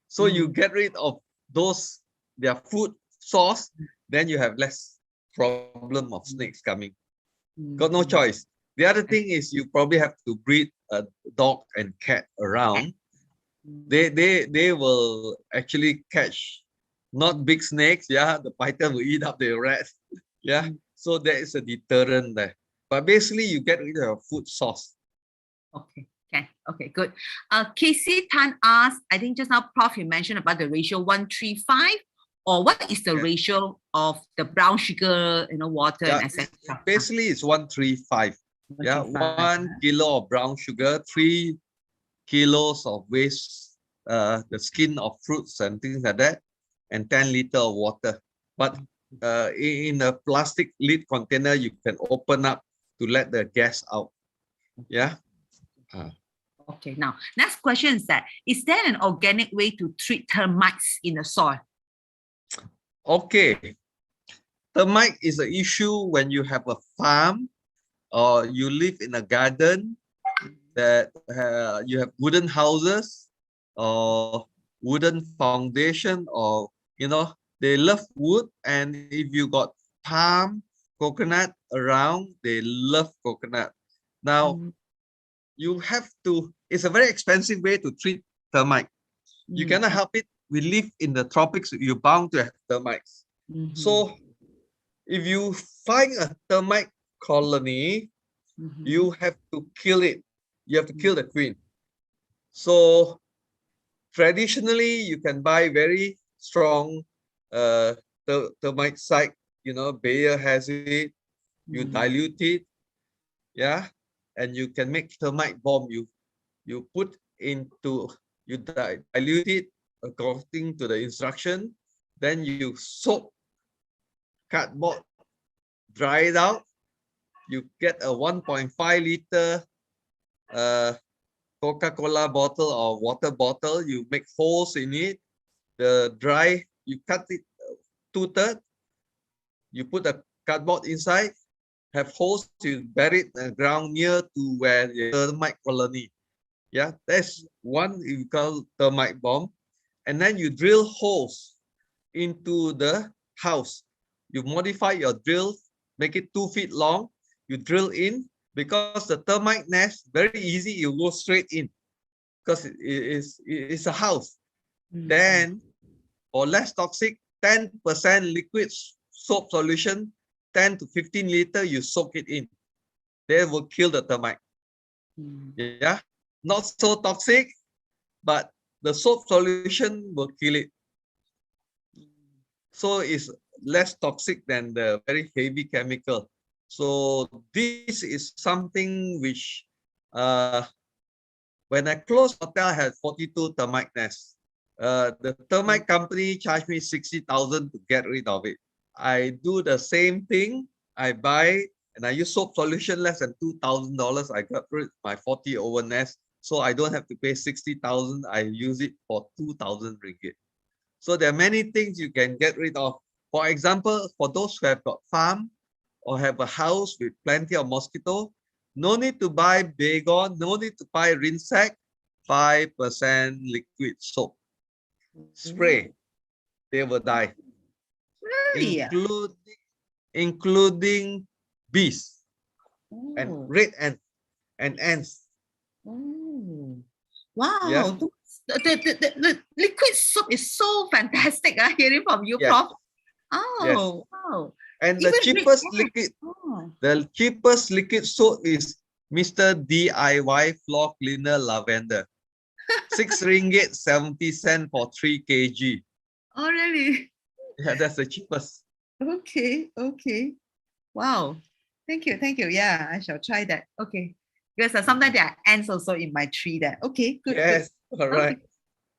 So you get rid of those, their food source, then you have less problem of snakes coming. Got no choice. The other thing is you probably have to breed a dog and cat around. They will actually catch not big snakes. Yeah, the python will eat up the rats. Yeah, so there is a deterrent there. But basically, you get rid of food source. Okay, good. Casey Tan asked, I think just now, Prof, you mentioned about the ratio 1:3:5, or what is the ratio of the brown sugar, water, and etc. Basically, it's 1:3:5. Yeah, 1 kilo of brown sugar, 3 kilos of waste, the skin of fruits and things like that, and 10 liters of water. But in a plastic lid container, you can open up to let the gas out. Yeah. Okay, now next question is that, is there an organic way to treat termites in the soil? Okay. Termite is an issue when you have a farm or you live in a garden that you have wooden houses or wooden foundation, or they love wood, and if you got palm, coconut around, they love coconut. Now you have to, it's a very expensive way to treat termite. You cannot help it. We live in the tropics, you're bound to have termites. So if you find a termite colony, you have to kill it. You have to kill the queen. So traditionally, you can buy very strong termite site. Bayer has it. You dilute it, yeah, and you can make termite bomb. You put into, you dilute it according to the instruction. Then you soak cardboard, dry it out. You get a 1.5 liter Coca-Cola bottle or water bottle. You make holes in it. The dry, you cut it 2/3. You put a cardboard inside, have holes, you bury it in the ground near to where the termite colony. Yeah, that's one you call termite bomb. And then you drill holes into the house. You modify your drill, make it 2 feet long. You drill in, because the termite nest, very easy, you go straight in because it's a house. Then for less toxic, 10% liquid soap solution, 10 to 15 liters, you soak it in. They will kill the termite. Yeah, not so toxic, but the soap solution will kill it. So it's less toxic than the very heavy chemical. So this is something which, when I closed hotel, I had 42 termite nests. The termite company charged me 60,000 to get rid of it. I do the same thing. I buy and I use soap solution less than $2,000. I got rid of my 40 over nest. So I don't have to pay 60,000. I use it for 2,000 ringgit. So there are many things you can get rid of. For example, for those who have got farm or have a house with plenty of mosquito, no need to buy Baygon, no need to buy Rinsac, 5% liquid soap. Spray, they will die. Really? Including bees and Oh. red ants and ants. Oh. Wow. Yeah. The liquid soap is so fantastic. Hearing from you, Yes. Prof. Yes. Oh, wow. And Even the cheapest red liquid, ants. the cheapest liquid soap is Mr. DIY floor cleaner lavender. 6 ringgit 70 cents for 3 kg. Oh, really? Yeah, that's the cheapest. Okay, okay. Wow. Thank you, thank you. Yeah, I shall try that. Okay. Because sometimes there are ants also in my tree there. Okay, good, Yes, good. all right. Okay.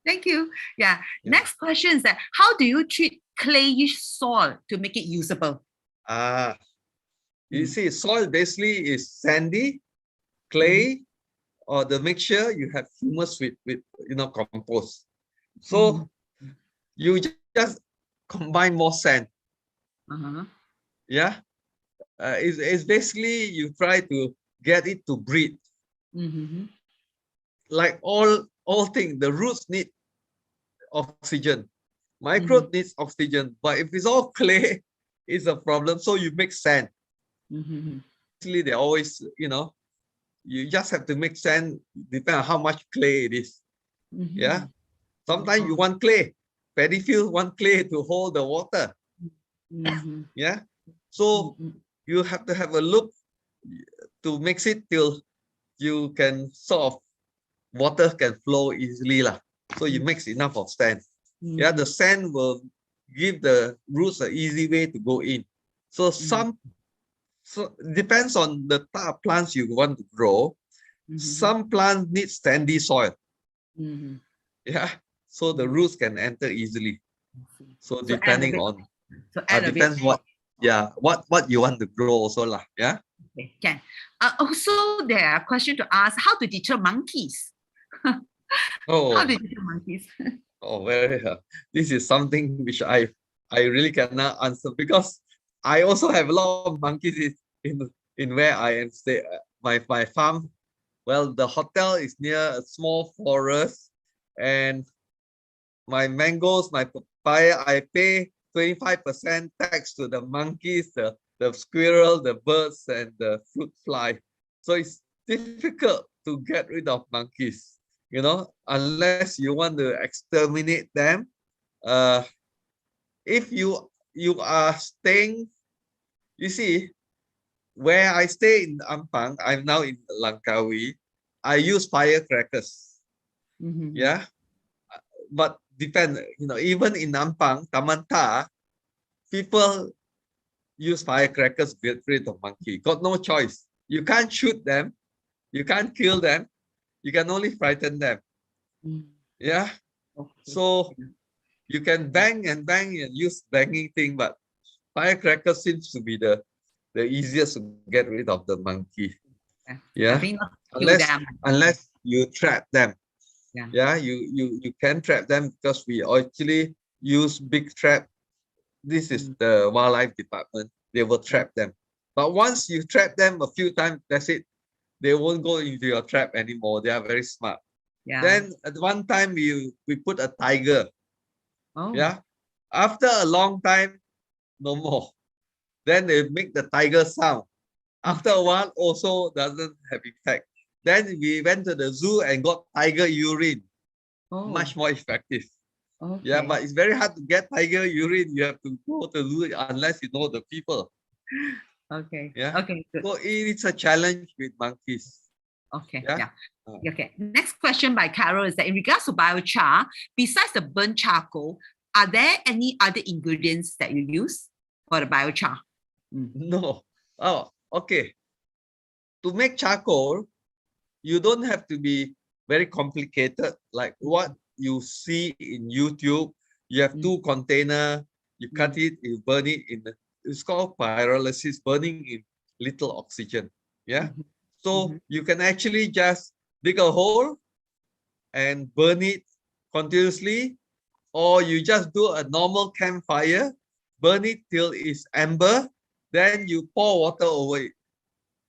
Thank you. Yeah. Yeah. Next question is that how do you treat clayish soil to make it usable? You see, soil basically is sandy, clay, or the mixture you have humus with compost. So you just combine more sand. Yeah. It's basically you try to get it to breathe. Like all things, the roots need oxygen. Microbe needs oxygen, but if it's all clay, it's a problem. So you mix sand. Actually, they always, you just have to mix sand, depending on how much clay it is. Yeah. Sometimes you want clay. Paddy field want clay to hold the water. Yeah. So you have to have a look to mix it till you can sort of water can flow easily lah. So you mix enough of sand. Yeah, the sand will give the roots an easy way to go in. So depends on the type of plants you want to grow. Some plants need sandy soil. Yeah, so the roots can enter easily. So depending on depends what you want to grow also lah. Yeah. Okay, can. Also, there are questions to ask how to deter monkeys. How to deter monkeys? This is something which I really cannot answer because I also have a lot of monkeys in where I am stay. My farm. Well, the hotel is near a small forest, and my mangoes, my papaya, I pay 25% tax to the monkeys, the squirrel, the birds, and the fruit fly. So it's difficult to get rid of monkeys, unless you want to exterminate them. If you are staying, you see, where I stay in Ampang, I'm now in Langkawi, I use firecrackers. Yeah. But depend, even in Ampang, Tamanta, people use firecrackers to get rid of monkey. Got no choice. You can't shoot them. You can't kill them. You can only frighten them. Yeah. So you can bang and use banging thing, but firecracker seems to be the easiest to get rid of the monkey. Yeah. Unless you trap them. Yeah, you can trap them because we actually use big trap. This is the wildlife department. They will trap them. But once you trap them a few times, that's it. They won't go into your trap anymore. They are very smart. Yeah. Then at one time we put a tiger. Yeah. After a long time, no more. Then they make the tiger sound. After a while, also doesn't have effect. Then we went to the zoo and got tiger urine. Much more effective. Yeah, but it's very hard to get tiger urine. You have to go to the zoo unless you know the people. Okay. Yeah. Okay. Good. So it's a challenge with monkeys. Okay. Yeah. Okay. Next question by Carol is that in regards to biochar, besides the burnt charcoal, are there any other ingredients that you use for the biochar? No. Oh, okay. To make charcoal, you don't have to be very complicated. Like what you see in YouTube, you have 2 containers, you cut it, you burn it it's called pyrolysis, burning in little oxygen. Yeah. So you can actually just dig a hole and burn it continuously, or you just do a normal campfire, burn it till it's amber, then you pour water over it.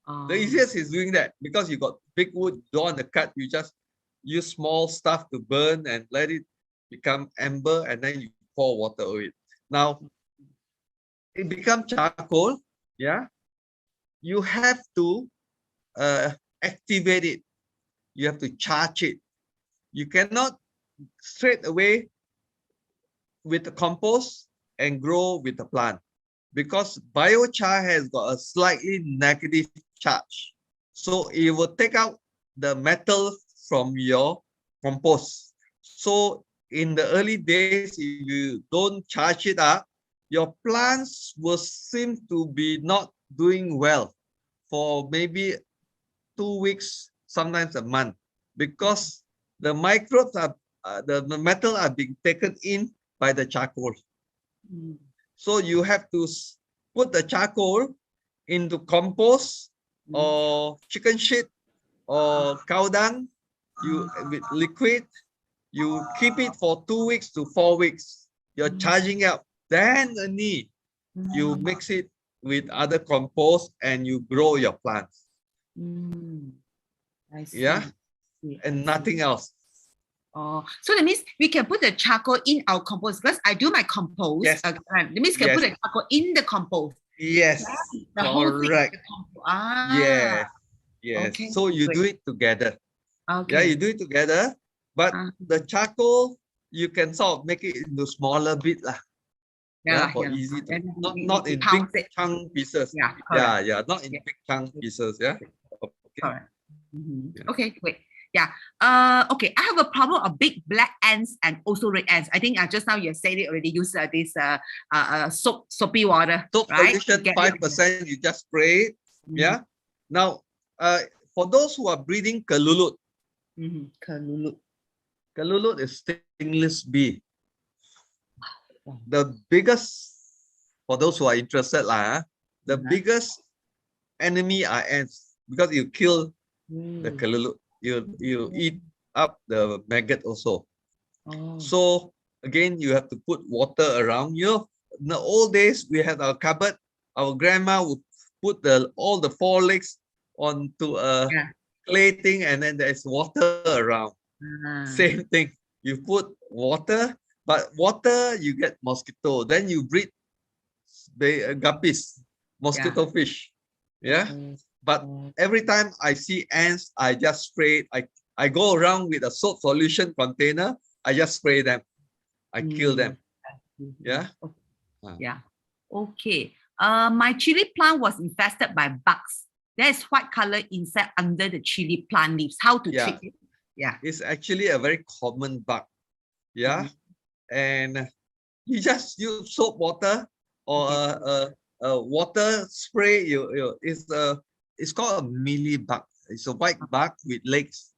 The Oh. easiest is doing that because you got big wood, you don't want to cut, you just use small stuff to burn and let it become amber, and then you pour water over it. Now, it becomes charcoal, yeah? You have to activate it. You have to charge it. You cannot straight away with the compost and grow with the plant, because biochar has got a slightly negative charge. So it will take out the metal from your compost. So in the early days, if you don't charge it up, your plants will seem to be not doing well for maybe 2 weeks, sometimes a month, because the microbes are, the metal are being taken in by the charcoal. So you have to put the charcoal into compost or chicken shit or cow dung, you with liquid, you keep it for 2 weeks to 4 weeks. You're charging up. Then only you mix it with other compost and you grow your plants. I see. Yeah, and nothing else. Oh, so that means we can put the charcoal in our compost, because I do my compost. Yes. That means we can put the charcoal in the compost. Yes, The whole thing. correct. Ah. Yes. Okay, So you do it together. Okay. Yeah, you do it together. But the charcoal, you can sort of make it into smaller bit lah. Yeah, for easy to, not in big chunk pieces. Yeah, not in big chunk pieces. Yeah. Okay. Correct. Okay, wait. Yeah. Okay, I have a problem of big black ants and also red ants. I think just now you said it already. Use this soapy water. Soap solution 5%. You just spray it. Yeah. Now, for those who are breeding kalulut, kalulut is stingless bee. The biggest, for those who are interested, the biggest enemy are ants, because you kill the kalulut. You eat up the maggot also. So again, you have to put water around you. In the old days, we had our cupboard. Our grandma would put all the 4 legs onto a clay thing, and then there's water around. Same thing. You put water, but water you get mosquito. Then you breed the guppies, mosquito fish. Yeah. But every time I see ants, I just spray it. I go around with a soap solution container. I just spray them. I kill them. Yeah. Yeah. Okay. My chili plant was infested by bugs. There is white color insect under the chili plant leaves. How to treat it? Yeah. It's actually a very common bug. Yeah. And you just use soap water or a water spray. It's called a mealybug. It's a white bug with legs.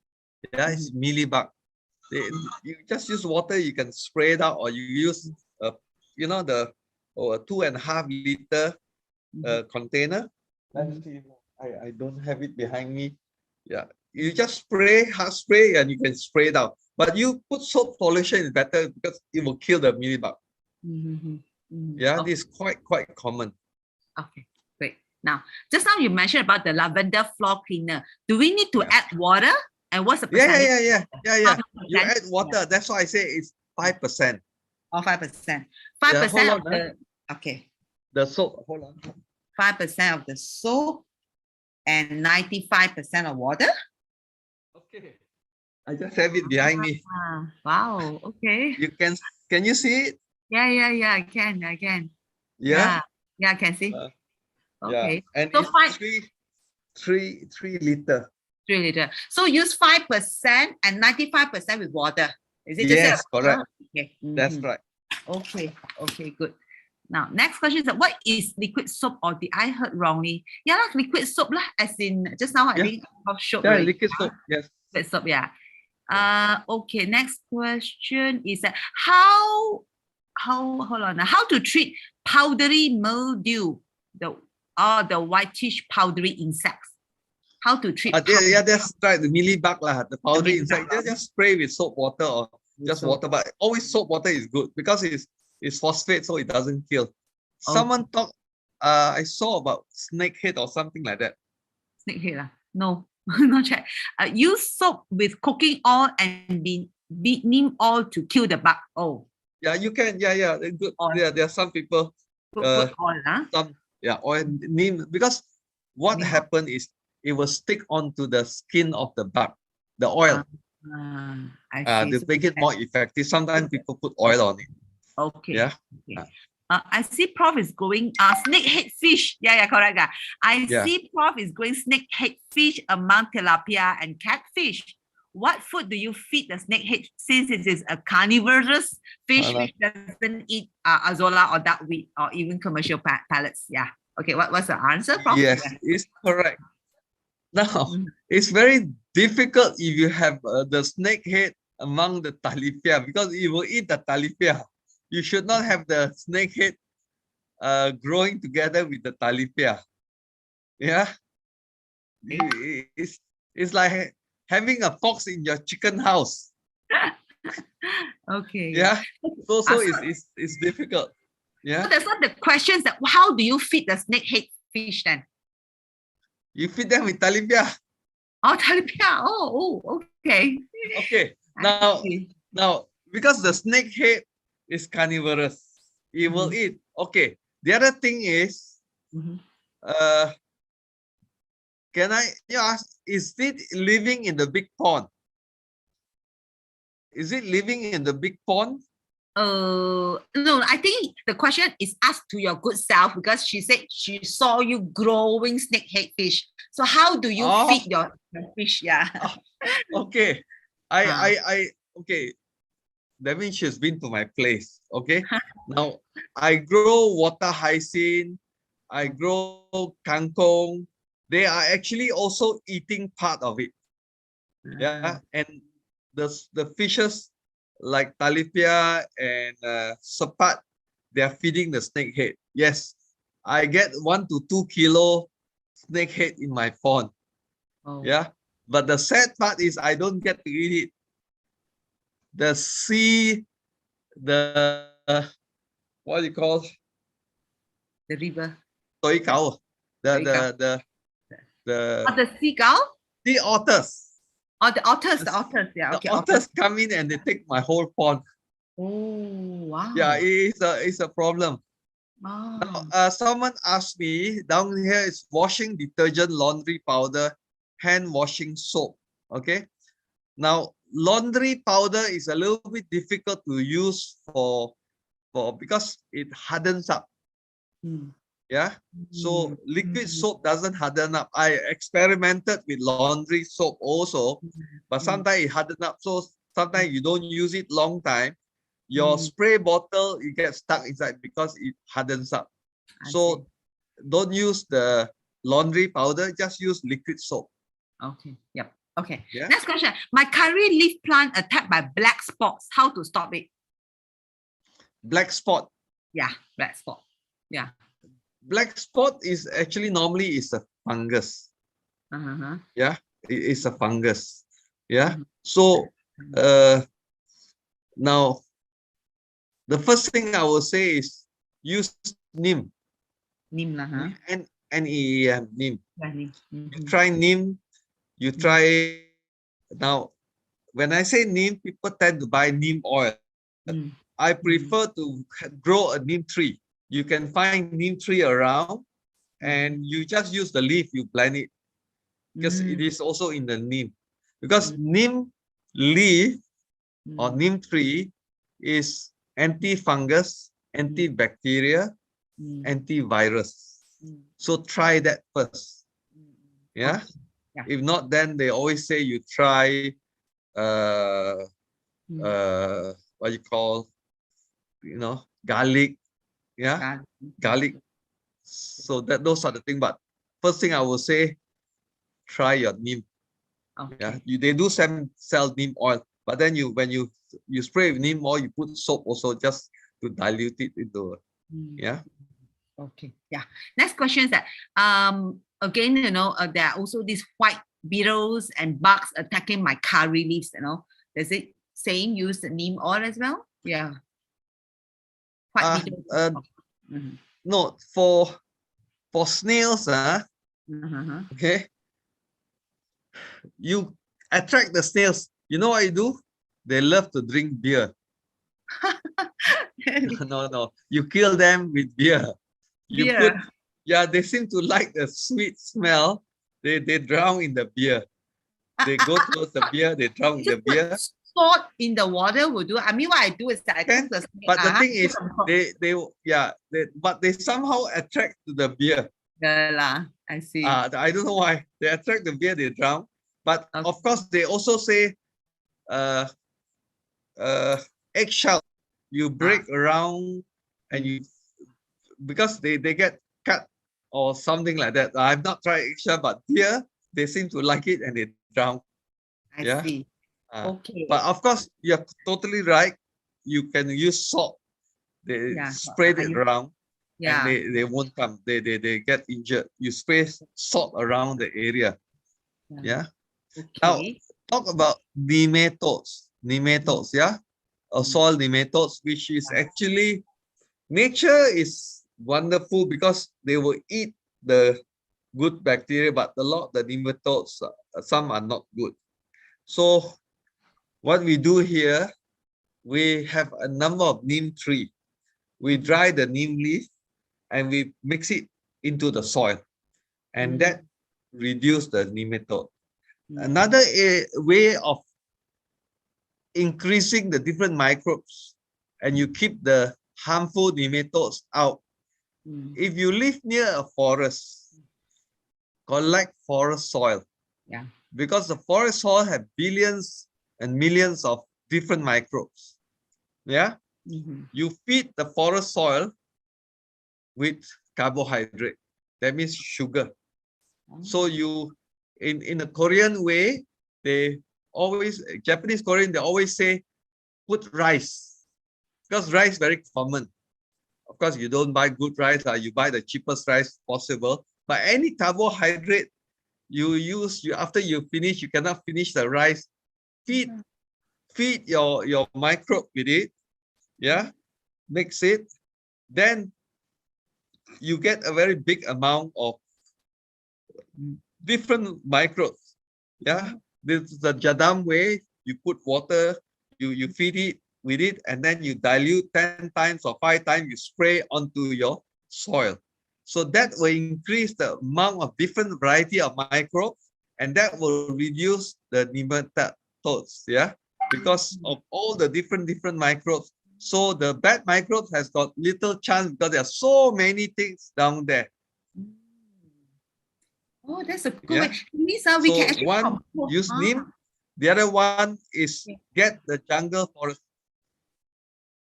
Yeah, it's mealybug. You just use water. You can spray it out, or you use the 2.5 liter container. I don't have it behind me. Yeah, you just hard spray, and you can spray it out. But you put soap solution is better, because it will kill the mealybug. Yeah, this is quite common. Okay, great. Now, just now you mentioned about the lavender floor cleaner. Do we need to add water? And what's the percentage? Yeah. You add water. That's why I say it's 5%. Oh, 5%. 5% of the the soap. Hold on. 5% of the soap and 95% of water. Okay. I just have it behind me. Wow. Okay. You can you see it? Yeah. I can. Yeah. Yeah, I can see. Okay. And so it's 3 liter. 3 liter. So use 5% and 95% with water. Is it? Yes, correct. Okay. That's right. Okay, good. Now, next question is, what is liquid soap, or did I heard wrongly? Yeah, like liquid soap lah, as in just now I think I've showed. Yeah, liquid soap. Yes. Liquid soap. Yeah. Okay. Next question is how to treat powdery mildew, the whitish powdery insects. How to treat? That's right. The mealybug lah, the powdery insect. Just spray with soap water or just water, but always soap water is good, because it's phosphate, so it doesn't kill. Someone I saw about snake head or something like that. Snake head. No, not check. Use soap with cooking oil and beat neem oil to kill the bug. Oh. Yeah, you can. Yeah. Good. Oil. There are some people. Put oil, Some oil neem, because what Neem happened is it will stick onto the skin of the bug, the oil. I see. They So make it more effective. Sometimes people put oil on it. okay. Yeah. Okay. I see Prof is going snake head fish. Yeah, correct. I see Prof is going snake head fish among tilapia and catfish. What food do you feed the snake head, since it is a carnivorous fish which doesn't eat azolla or duckweed or even commercial pellets? Yeah. Okay. What's the answer, Prof? Yes, it's correct. Now, it's very difficult if you have the snake head among the talipia, because it will eat the talipia. You should not have the snake head growing together with the talipia. Yeah. It's like having a fox in your chicken house. Okay. Yeah. So it's difficult. Yeah. So that's not the questions that how do you feed the snake head fish then? You feed them with talipia. Oh, talipia. Oh, okay. Okay. Now, because the snake head is carnivorous, it will eat. Okay. The other thing is, can I ask, is it living in the big pond? Is it living in the big pond? No, I think the question is asked to your good self, because she said she saw you growing snakehead fish. So how do you feed your fish? Yeah. Okay. Okay. That means she's been to my place. Okay. Now I grow water hyacinth. I grow kangkong. They are actually also eating part of it. Yeah. And the fishes like talipia and sepat, they are feeding the snake head. Yes, I get 1 to 2 kilo snake head in my pond. Yeah, but the sad part is I don't get to eat it. The sea, what do you call? The river. Toi cow. The seagull? Sea otters. Oh, the otters. Yeah, okay. The otters come in and they take my whole pond. Oh, wow. Yeah, it's a problem. Oh. Now, someone asked me, down here is washing detergent, laundry powder, hand washing soap. Okay. Now, laundry powder is a little bit difficult to use for because it hardens up. Yeah. So liquid soap doesn't harden up. I experimented with laundry soap also, but sometimes it hardens up. So sometimes you don't use it long time. Your spray bottle, it gets stuck inside because it hardens up. So don't use the laundry powder, just use liquid soap. Okay. Yep. Okay. Yeah? Next question. My curry leaf plant attacked by black spots. How to stop it? Black spot. Yeah, black spot. Yeah. Black spot is actually normally is a fungus. Yeah, it's a fungus. Yeah. So now the first thing I will say is use neem. Neem N-E-M, neem. You try neem. You try now. When I say neem, people tend to buy neem oil. I prefer to grow a neem tree. You can find neem tree around, and you just use the leaf. You blend it because it is also in the neem. Because neem leaf or neem tree is anti-fungus, antibacteria, antivirus. So try that first. Yeah. If not, then they always say you try what you call, garlic. Yeah, garlic. So those are the things. But first thing I will say, try your neem. Yeah, they do sell neem oil, but then when you spray with neem oil, you put soap also just to dilute it into. Yeah. Okay. Yeah. Next question is that again, there are also these white beetles and bugs attacking my curry leaves. Does it saying use the neem oil as well? Yeah. White beetles. No, for For snails, okay, you attract the snails. You know what you do? They love to drink beer. No. You kill them with beer. You put, Beer. yeah, they seem to like the sweet smell. They drown in the beer. They go towards the beer, they drown in the Just put beer. salt in the water will do. I mean, what I do is that I cook the snail. But the thing is, but they somehow attract to the beer. Yeah, I see. I don't know why. They attract the beer, they drown. But of course, they also say eggshell. You break around and you, because they get cut or something like that. I've not tried eggshell, but beer, they seem to like it and they drown. I see. Okay. But of course, you're totally right. You can use salt. They spread it around, and they won't come. They get injured. You spray salt around the area. Yeah. Okay. Now talk about nematodes. Nematodes, or soil nematodes, which is actually, nature is wonderful because they will eat the good bacteria, but a lot of the nematodes, some are not good. So what we do here, we have a number of neem tree. We dry the neem leaf and we mix it into the soil, and that reduce the nematode. Another way of increasing the different microbes and you keep the harmful nematodes out. If you live near a forest, collect forest soil. Because the forest soil have billions and millions of different microbes. You feed the forest soil with carbohydrate. That means sugar. So you, in a Korean way, they always, Japanese Korean, they always say, put rice. Because rice is very common. Of course, you don't buy good rice, you buy the cheapest rice possible. But any carbohydrate you use, after you finish, you cannot finish the rice. Feed your microbe with it. Mix it. Then you get a very big amount of different microbes. This is the Jadam way. You put water, you feed it with it, and then you dilute 10 times or 5 times, you spray onto your soil. So that will increase the amount of different variety of microbes, and that will reduce the nematodes, because of all the different microbes. So the bad microbes has got little chance because there are so many things down there. Oh, that's a good way. It means we can actually one use neem, the other one is get the jungle forest.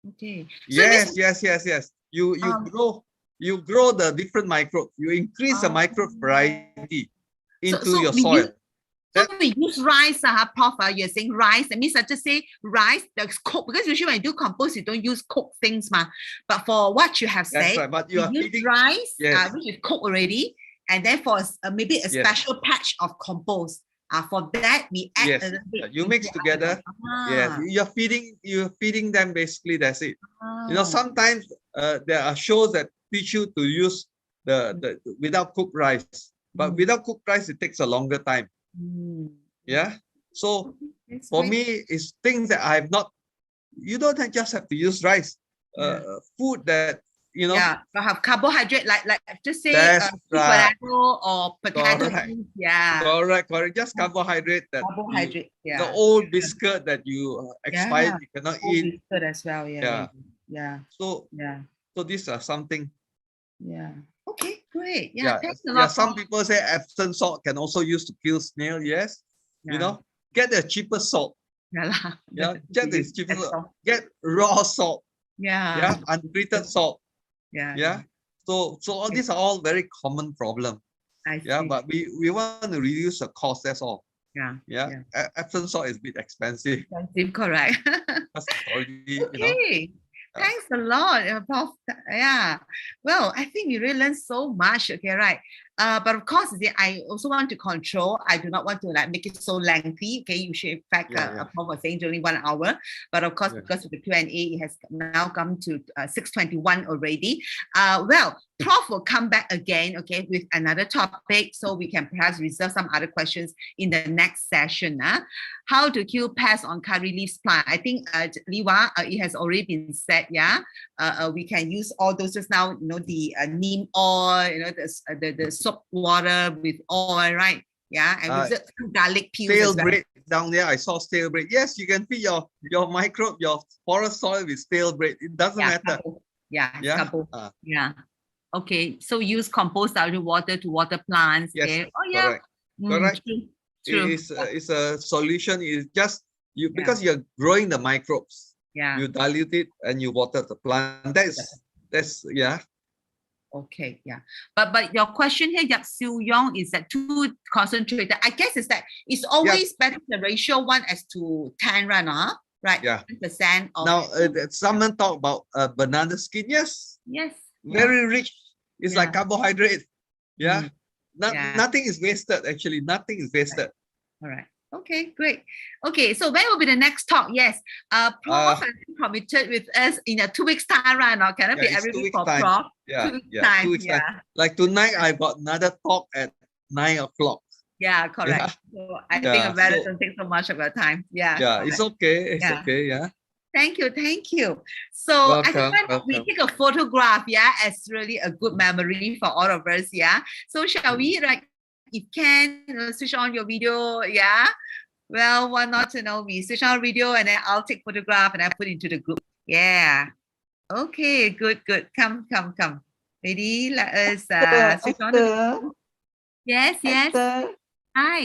Okay. So yes. You grow the different microbes. You increase the microbe variety into your soil. So we use rice, Prof. You're saying rice. That means I just say rice that's cooked, because usually when you do compost, you don't use cooked things, But for what you have said, right. But you use feeding rice, which is cooked already, and then for maybe a special patch of compost. For that, we add a little bit. You mix together. You're feeding them basically. That's it. You know, sometimes there are shows that teach you to use the without cooked rice, but without cooked rice, it takes a longer time. So for me, it's things that I have not. You don't just have to use rice. Food that but have carbohydrate, like just say potato or potato. Correct. Just carbohydrate. The old biscuit that you expired, you cannot eat. Biscuit as well. So these are something. Okay, great. Thanks a lot. lot. Some people say Epsom salt can also use to kill snail. Yes. Get the cheapest salt. Get the cheapest salt. Get raw salt. Untreated salt. So all these are all very common problems. But we want to reduce the cost. That's all. Epsom salt is a bit expensive. Correct. That's already, okay. Thanks a lot, Prof. Well, I think we really learned so much. Okay, right. But of course, I also want to control. I do not want to like make it so lengthy. Okay, you should in fact, Prof was saying only 1 hour. But of course, because of the Q&A, it has now come to 6:21 already. Well, Prof will come back again, okay, with another topic, so we can perhaps reserve some other questions in the next session. How to kill pests on curry leaves plant? I think Liwa, it has already been said. Yeah, we can use all those just now. You know, the neem oil, you know, the soap water with oil, right? Yeah, and with some garlic peels. Stale as well. bread down there. I saw stale bread. Yes, you can feed your microbe, your forest soil with stale bread. It doesn't matter. Yeah. Okay, so use compost diluted water to water plants. Yes, okay. Oh yeah, correct. True. It's a solution. Is just you because you're growing the microbes. Yeah. You dilute it and you water the plant. That's Okay, yeah. But your question here, Yap Siu Yong, is that too concentrated? I guess is that it's always better the ratio 1:10, right? Yeah. 10% of now someone talk about banana skin. Yes. Very rich. It's like carbohydrate. Yeah. Nothing is wasted. Actually, nothing is wasted. All right. Okay, great. Okay, so when will be the next talk? Yes. Prof has committed with us in a 2 weeks time, right? Now, can it be every week for Prof? 2 weeks time. 2 weeks time. Like tonight, I got another talk at 9 o'clock. Yeah, correct. So I think a doesn't take so much of your time. Yeah. Yeah, it's okay. It's okay. Yeah. Thank you. So I think when we take a photograph, as really a good memory for all of us, So shall we, like, if can, switch on your video, Well, why not, we switch on video and then I'll take photograph and I put into the group. Yeah. Okay, good. Come. Ready? Let us switch on the Yes. Hi.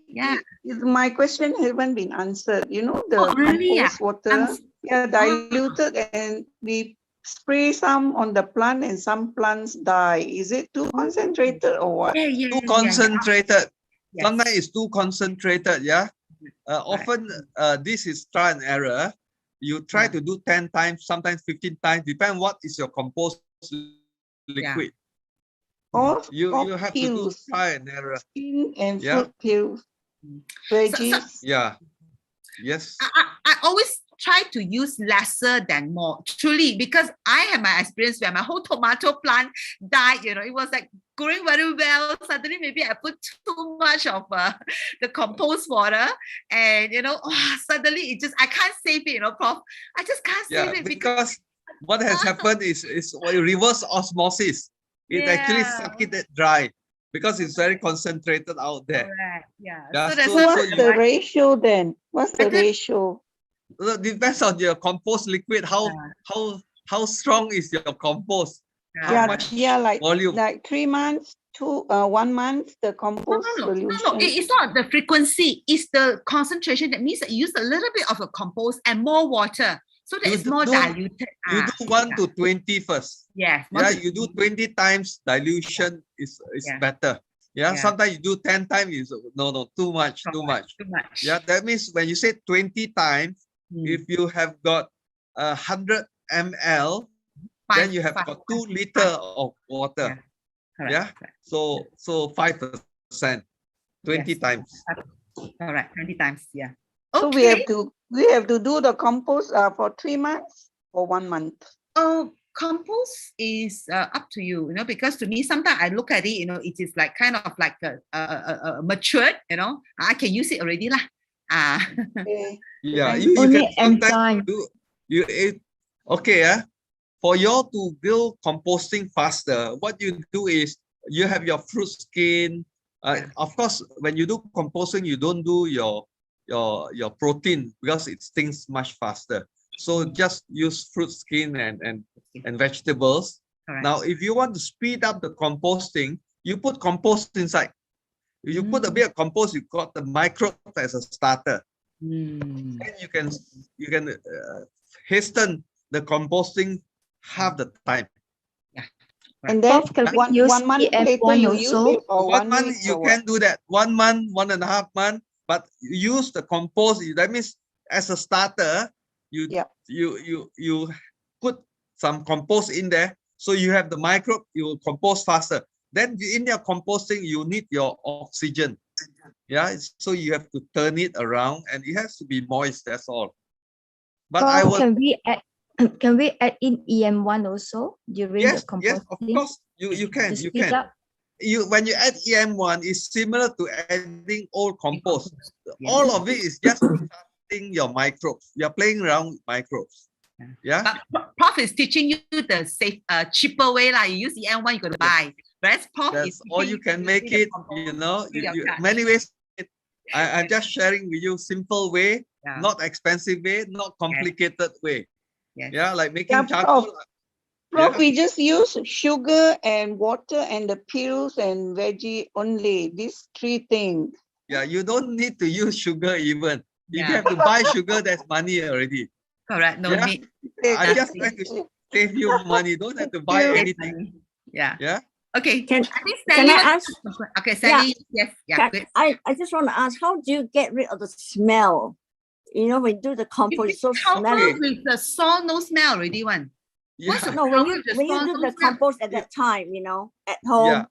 Yeah. My question haven't been answered. You know, the compost water, diluted, and we spray some on the plant and some plants die. Is it too concentrated or what? Too concentrated. Sometimes it's too concentrated. Often this is trial and error. You try to do 10 times, sometimes 15 times, depend what is your compost liquid. You have to do trial and error. Skin and fruit peels, veggies. Yes. I always try to use lesser than more, truly, because I have my experience where my whole tomato plant died. It was like growing very well. Suddenly, maybe I put too much of the compost water, and suddenly I can't save it. Prof, I just can't save it because what has happened is reverse osmosis. It actually sucks it dry because it's very concentrated out there. Correct. So what's the ratio then? What's the ratio? It depends on your compost liquid. How strong is your compost? Like 3 months to 1 month, the compost solution. No, it's not the frequency, it's the concentration. That means that you use a little bit of a compost and more water, so that it's more diluted. You do 1 to 20 first. Yes. You do 20 times dilution is better. Sometimes you do 10 times. No, too much. That means when you say 20 times, if you have got 100 ml, then you have got 2 liters of water. So 5%, 20 times. All right, 20 times. Yeah. So we have to do the compost for 3 months or 1 month. Compost is up to you, because to me, sometimes I look at it, it is like kind of like a matured, I can use it already lah. You can sometimes do for you to build composting faster, what you do is you have your fruit skin. Of course, when you do composting, you don't do your protein because it stinks much faster. So just use fruit skin and vegetables. Now, if you want to speed up the composting, you put compost inside. If you put a bit of compost, you got the microbe as a starter. And you can hasten the composting half the time. And then one month later you use it, or 1 month you can do that. 1 month, 1.5 months, but use the compost. That means as a starter, you put some compost in there. So you have the microbe, you will compose faster. Then in your composting, you need your oxygen. Yeah, so you have to turn it around and it has to be moist, that's all. But Prof, I will. can we add in EM1 also during the composting? Yes, of course. You can. To speed up? When you add EM1, it's similar to adding old compost. Yeah. All of it is just starting your microbes. You're playing around with microbes. Yeah. But Prof is teaching you the safe, cheaper way. Like you use EM1, you got to buy. Whereas Prof is Or you can make it, many ways. I'm just sharing with you simple way, not expensive way, not complicated way. Yes. Yeah, like making charcoal. Prof, we just use sugar and water and the peels and veggie only. These three things. Yeah, you don't need to use sugar even. If you have to buy sugar, that's money already. Correct. No need. I just try to save you money. Don't have to buy anything. Yeah. Yeah. Okay. Can I ask? Okay, Sally. Yes. Yeah. I just want to ask, how do you get rid of the smell? You know, when you do the compost, it's so smelly. With the soil, no smell already one. Yeah. No, when you do the compost at that time, you know, at home,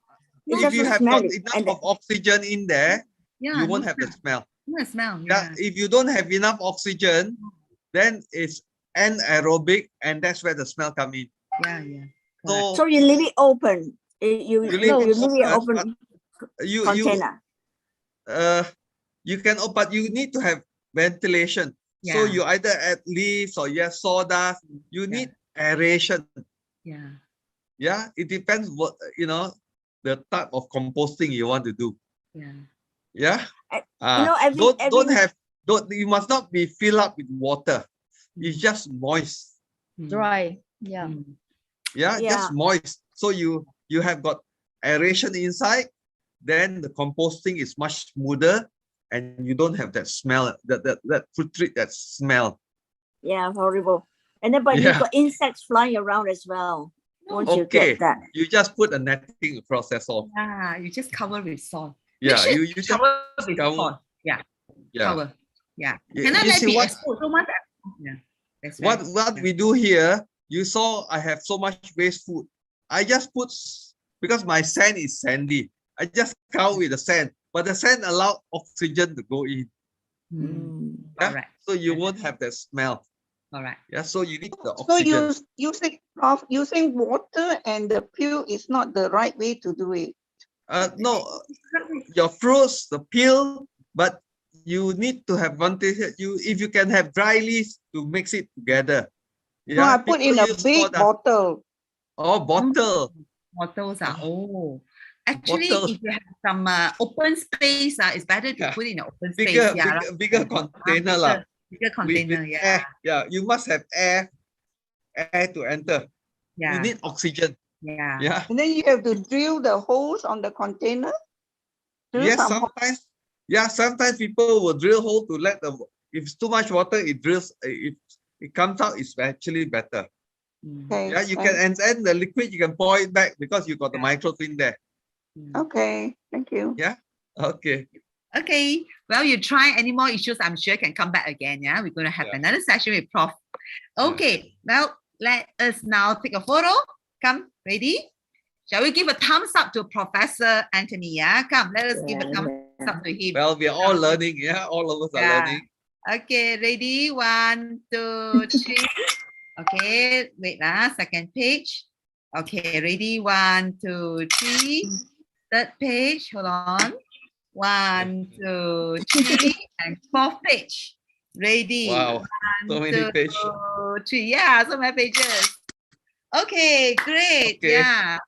if you have got enough of oxygen in there, you won't have the smell. No smell. If you don't have enough oxygen, then it's anaerobic, and that's where the smell comes in. Yeah. So you leave it open. You leave it open container. You can, but you need to have ventilation. Yeah. So you either add leaves or sawdust. You need aeration. Yeah, it depends what the type of composting you want to do. Yeah. You must not be filled up with water. It's just moist. Dry. Yeah. Just moist. So you have got aeration inside, then the composting is much smoother and you don't have that smell, that putrid, that smell. Yeah, horrible. And then but you've got insects flying around as well. Once you get that. You just put a netting across, that's all. Yeah, you just cover with soil. Yeah, you just cover with soil. Yeah. Cover. Yeah. Cannot let it exposed so much. Yeah. That's what we do here, you saw I have so much waste food. I just put, because my sand is sandy, I just cover with the sand, but the sand allows oxygen to go in. Right. So you won't have that smell. All right. Yeah, so you need the oxygen. So using water and the peel is not the right way to do it. No, your fruits, the peel, but you need to have ventilation. If you can have dry leaves to mix it together. Yeah, no, I put in a big bottle. Oh, bottle. Bottles are actually, if you have some open space, it's better to put in an open space. Bigger container lah. Bigger container, air. Yeah, you must have air to enter. Yeah. You need oxygen. Yeah. And then you have to drill the holes on the container. Sometimes people will drill hole to let if it's too much water, it drills. If it comes out, it's actually better. Okay. Yeah, you can, and then the liquid you can pour it back because you got the microbes in there. Okay, thank you. Yeah. Okay. Okay. Well, you try any more issues, I'm sure can come back again. Yeah, we're going to have another session with Prof. Okay. Well, let us now take a photo. Come, ready? Shall we give a thumbs up to Professor Anthony? Yeah, come, let us give a thumbs up to him. Well, we are all learning. Yeah, all of us are learning. Okay, ready? 1, 2, 3. Okay, wait, second page. Okay, ready? 1, 2, 3. Third page, hold on. 1, 2, 3. And fourth page. Ready? Wow, so many pages. 2, 3. Yeah, so many pages. Okay, great. Okay. Yeah.